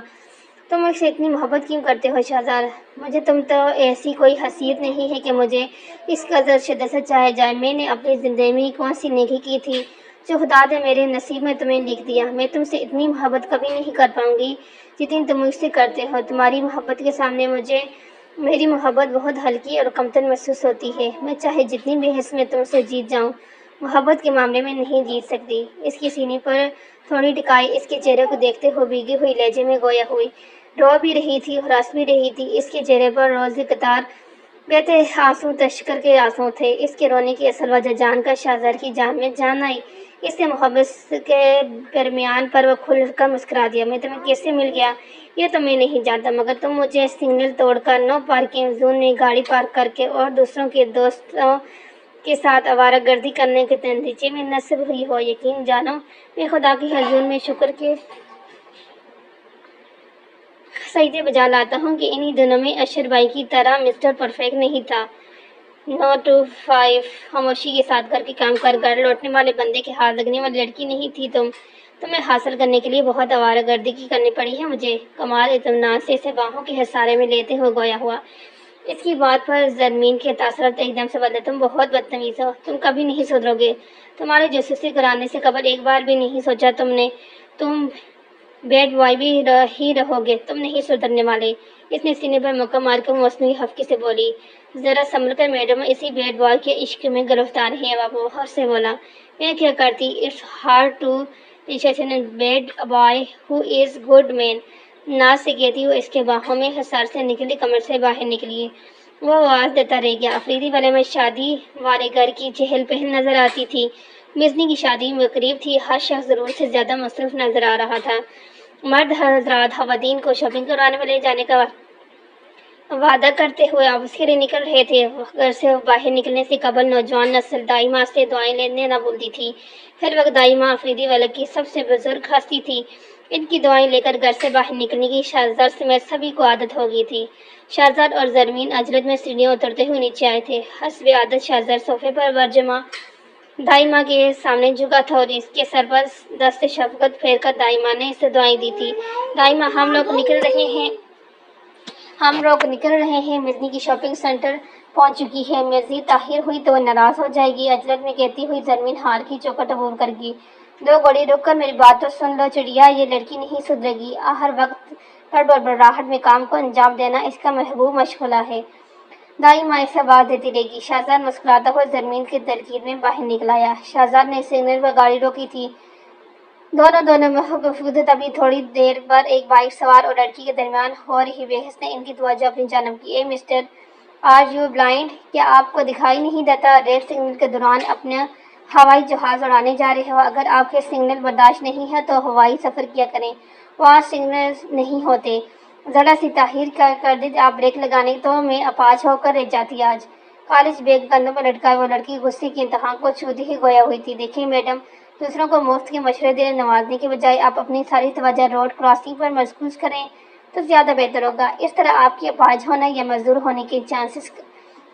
تم مجھ سے اتنی محبت کیوں کرتے ہو شہزاد؟ مجھے تم تو ایسی کوئی حیثیت نہیں ہے کہ مجھے اس قدر شدت سے چاہے جائے۔ میں نے اپنی زندگی میں کون سی نیکی کی تھی جو خدا نے میرے نصیب میں تمہیں لکھ دیا؟ میں تم سے اتنی محبت کبھی نہیں کر پاؤں گی جتنی تم مجھ سے کرتے ہو۔ تمہاری محبت کے سامنے مجھے میری محبت بہت ہلکی اور کمتر محسوس ہوتی ہے۔ میں چاہے جتنی بحث میں تم سے جیت جاؤں، محبت کے معاملے میں نہیں جیت سکتی۔ اس کی سینے پر تھوڑی ٹکائی اس کے چہرے کو دیکھتے ہوئے بھیگی ہوئی لہجے میں گویا ہوئی۔ رو بھی رہی تھی اور ہنس بھی رہی تھی۔ اس کے چہرے پر روزی قطار بہتے آنسو تشکر کے آنسو تھے۔ اس کے رونے کی اصل وجہ جان کر شہزاد کی جان میں جان آئی۔ اس سے محبت کے درمیان پر وہ کھل کر مسکرا دیا۔ میں تمہیں کیسے مل گیا یہ تو میں نہیں جانتا، مگر تم مجھے سگنل توڑ کر، نو پارکنگ زون میں گاڑی پارک کر کے اور دوسروں کے دوستوں کے ساتھ آوارہ گردی کرنے کے نتیجے میں نصب ہوئی ہو۔ یقین جانو میں خدا کے حضور میں شکر کے سجدے بجا لاتا ہوں کہ انہی دنوں میں اشر بھائی کی طرح مسٹر پرفیکٹ نہیں تھا۔ 9 to 5 خاموشی کے ساتھ گھر کے کام کر گھر لوٹنے والے بندے کے ہاتھ لگنے والی لڑکی نہیں تھی تمہیں حاصل کرنے کے لیے بہت آوارہ گردی کی کرنی پڑی ہے مجھے۔ کمال اطمینان سے اسے باہوں کے حصارے میں لیتے ہوئے گویا ہوا۔ اس کی بات پر زرمین کے تاثرات ایک دم سے بدلے۔ تم بہت بدتمیز ہو، تم کبھی نہیں سدھرو گے۔ تمہارے جاسوسی کرانے سے قبل ایک بار بھی نہیں سوچا تم بیڈ بوائے بھی ہی رہو گے، تم نہیں سدھرنے والے۔ اس نے سینے پر موقع مار کر مصنوعی خفگی سے بولی۔ ذرا سنبھل کر میڈم اسی بیڈ بوائے کے عشق میں گرفتار ہیں۔ وہ غور سے بولا۔ میں کیا کرتی؟ It's hard to recession bad boy who is good man. ناز سے کہتی ہوئے اس کے باہوں میں حصار سے نکلی کمر سے باہر نکلی۔ وہ آواز دیتا رہ گیا۔ افریدی والے میں شادی والے گھر کی چہل پہل نظر آتی تھی۔ مزنی کی شادی میں قریب تھی۔ ہر شخص ضرورت سے زیادہ مصروف نظر آ رہا تھا۔ مرد حضرات خواتین کو شاپنگ کرانے میں لے جانے کا وعدہ کرتے ہوئے آفس کے لیے نکل رہے تھے۔ گھر سے باہر نکلنے سے قبل نوجوان نسل دائی ماں سے دعائیں لینے نہ بھولتی تھی۔ ہر وقت دائی ماں افریدی والے کی سب سے بزرگ ہستی تھی۔ ان کی دعائیں لے کر گھر سے باہر نکلنے کی شہزاد سمیت سبھی کو عادت ہو گئی تھی۔ شہزاد اور زرمین عجلت میں سیڑھیاں اترتے ہوئے نیچے آئے تھے۔ حسب عادت شہزاد صوفے پر برجمہ دائی ماں کے سامنے جھکا تھا اور اس کے سر پر دست شفقت پھیر کر دائی ماں نے اسے دعائیں دی تھی۔ دائی ماں ہم لوگ نکل رہے ہیں۔ مزنی کی شاپنگ سینٹر پہنچ چکی ہے۔ مزید تاخیر ہوئی تو وہ ناراض ہو جائے گی، عجلت میں کہتی ہوئی زرمین ہار کی چوکھٹ عبور کر گئی۔ 2 گھڑی رک کر میری بات تو سن لو چڑیا، یہ لڑکی نہیں سدھرے گی۔ ہر وقت بڑبڑاہٹ میں کام کو انجام دینا اس کا محبوب مشغلہ ہے۔ دائی ماں اسے آواز دیتی رہے گی۔ شہزاد مسکراتا ہوا زرمین کی ترکیب میں باہر نکل آیا۔ شہزاد نے سگنل پر گاڑی روکی تھی۔ دونوں محبوب تبھی تھوڑی دیر بعد ایک بائک سوار اور لڑکی کے درمیان ہو رہی بحث نے ان کی توجہ اپنی جانب کی۔ اے مسٹر، آر یو بلائنڈ؟ کیا آپ کو دکھائی نہیں دیتا؟ ریڈ سگنل کے دوران اپنا ہوائی جہاز اڑانے جا رہے ہو۔ اگر آپ کے سگنل برداشت نہیں ہے تو ہوائی سفر کیا کریں، وہاں سگنل نہیں ہوتے۔ ذرا سی تاخیر کر دی آپ بریک لگانے تو میں اپاہج ہو کر رہ جاتی۔ آج کالج بیگ کندھوں پر لٹکائے وہ لڑکی غصے کی انتہا کو چھوتی ہی گویا ہوئی تھی۔ دیکھیں میڈم، دوسروں کو مفت کے مشورے دے نوازنے کے بجائے آپ اپنی ساری توجہ روڈ کراسنگ پر مرکوز کریں تو زیادہ بہتر ہوگا۔ اس طرح آپ کے اپاہج ہونے یا مزدور ہونے کے چانسز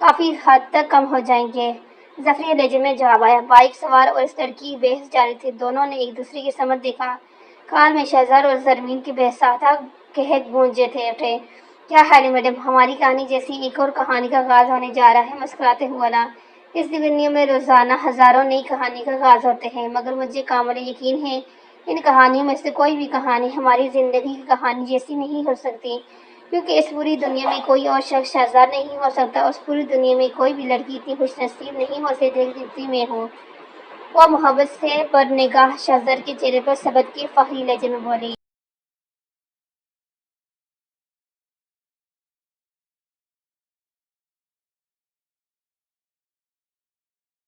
کافی حد تک کم ہو جائیں گے۔ ظفری لہجے میں جواب آیا۔ بائک سوار اور اس لڑکی کی بحث جاری تھی۔ دونوں نے ایک دوسرے کی سمت دیکھا۔ کان میں شہزاد اور زرمین کی بحثاتا قحط گونجے اٹھے۔ کیا خیال ہے میڈم، ہماری کہانی جیسی ایک اور کہانی کا آغاز ہونے جا رہا ہے؟ مسکراتے ہوئے بولا۔ اس دنیا میں روزانہ ہزاروں نئی کہانی کا آغاز ہوتے ہیں، مگر مجھے کامل یقین ہے ان کہانیوں میں سے کوئی بھی کہانی ہماری زندگی کی کہانی جیسی نہیں ہو سکتی، کیونکہ اس پوری دنیا میں کوئی اور شخص شہزاد نہیں ہو سکتا، اس پوری دنیا میں کوئی بھی لڑکی اتنی خوش نصیب نہیں ہو سکتی جتنی میں ہوں۔ وہ محبت سے پر نگاہ شہزاد کے چہرے پر ثبت کے فخری لہجے میں بولی۔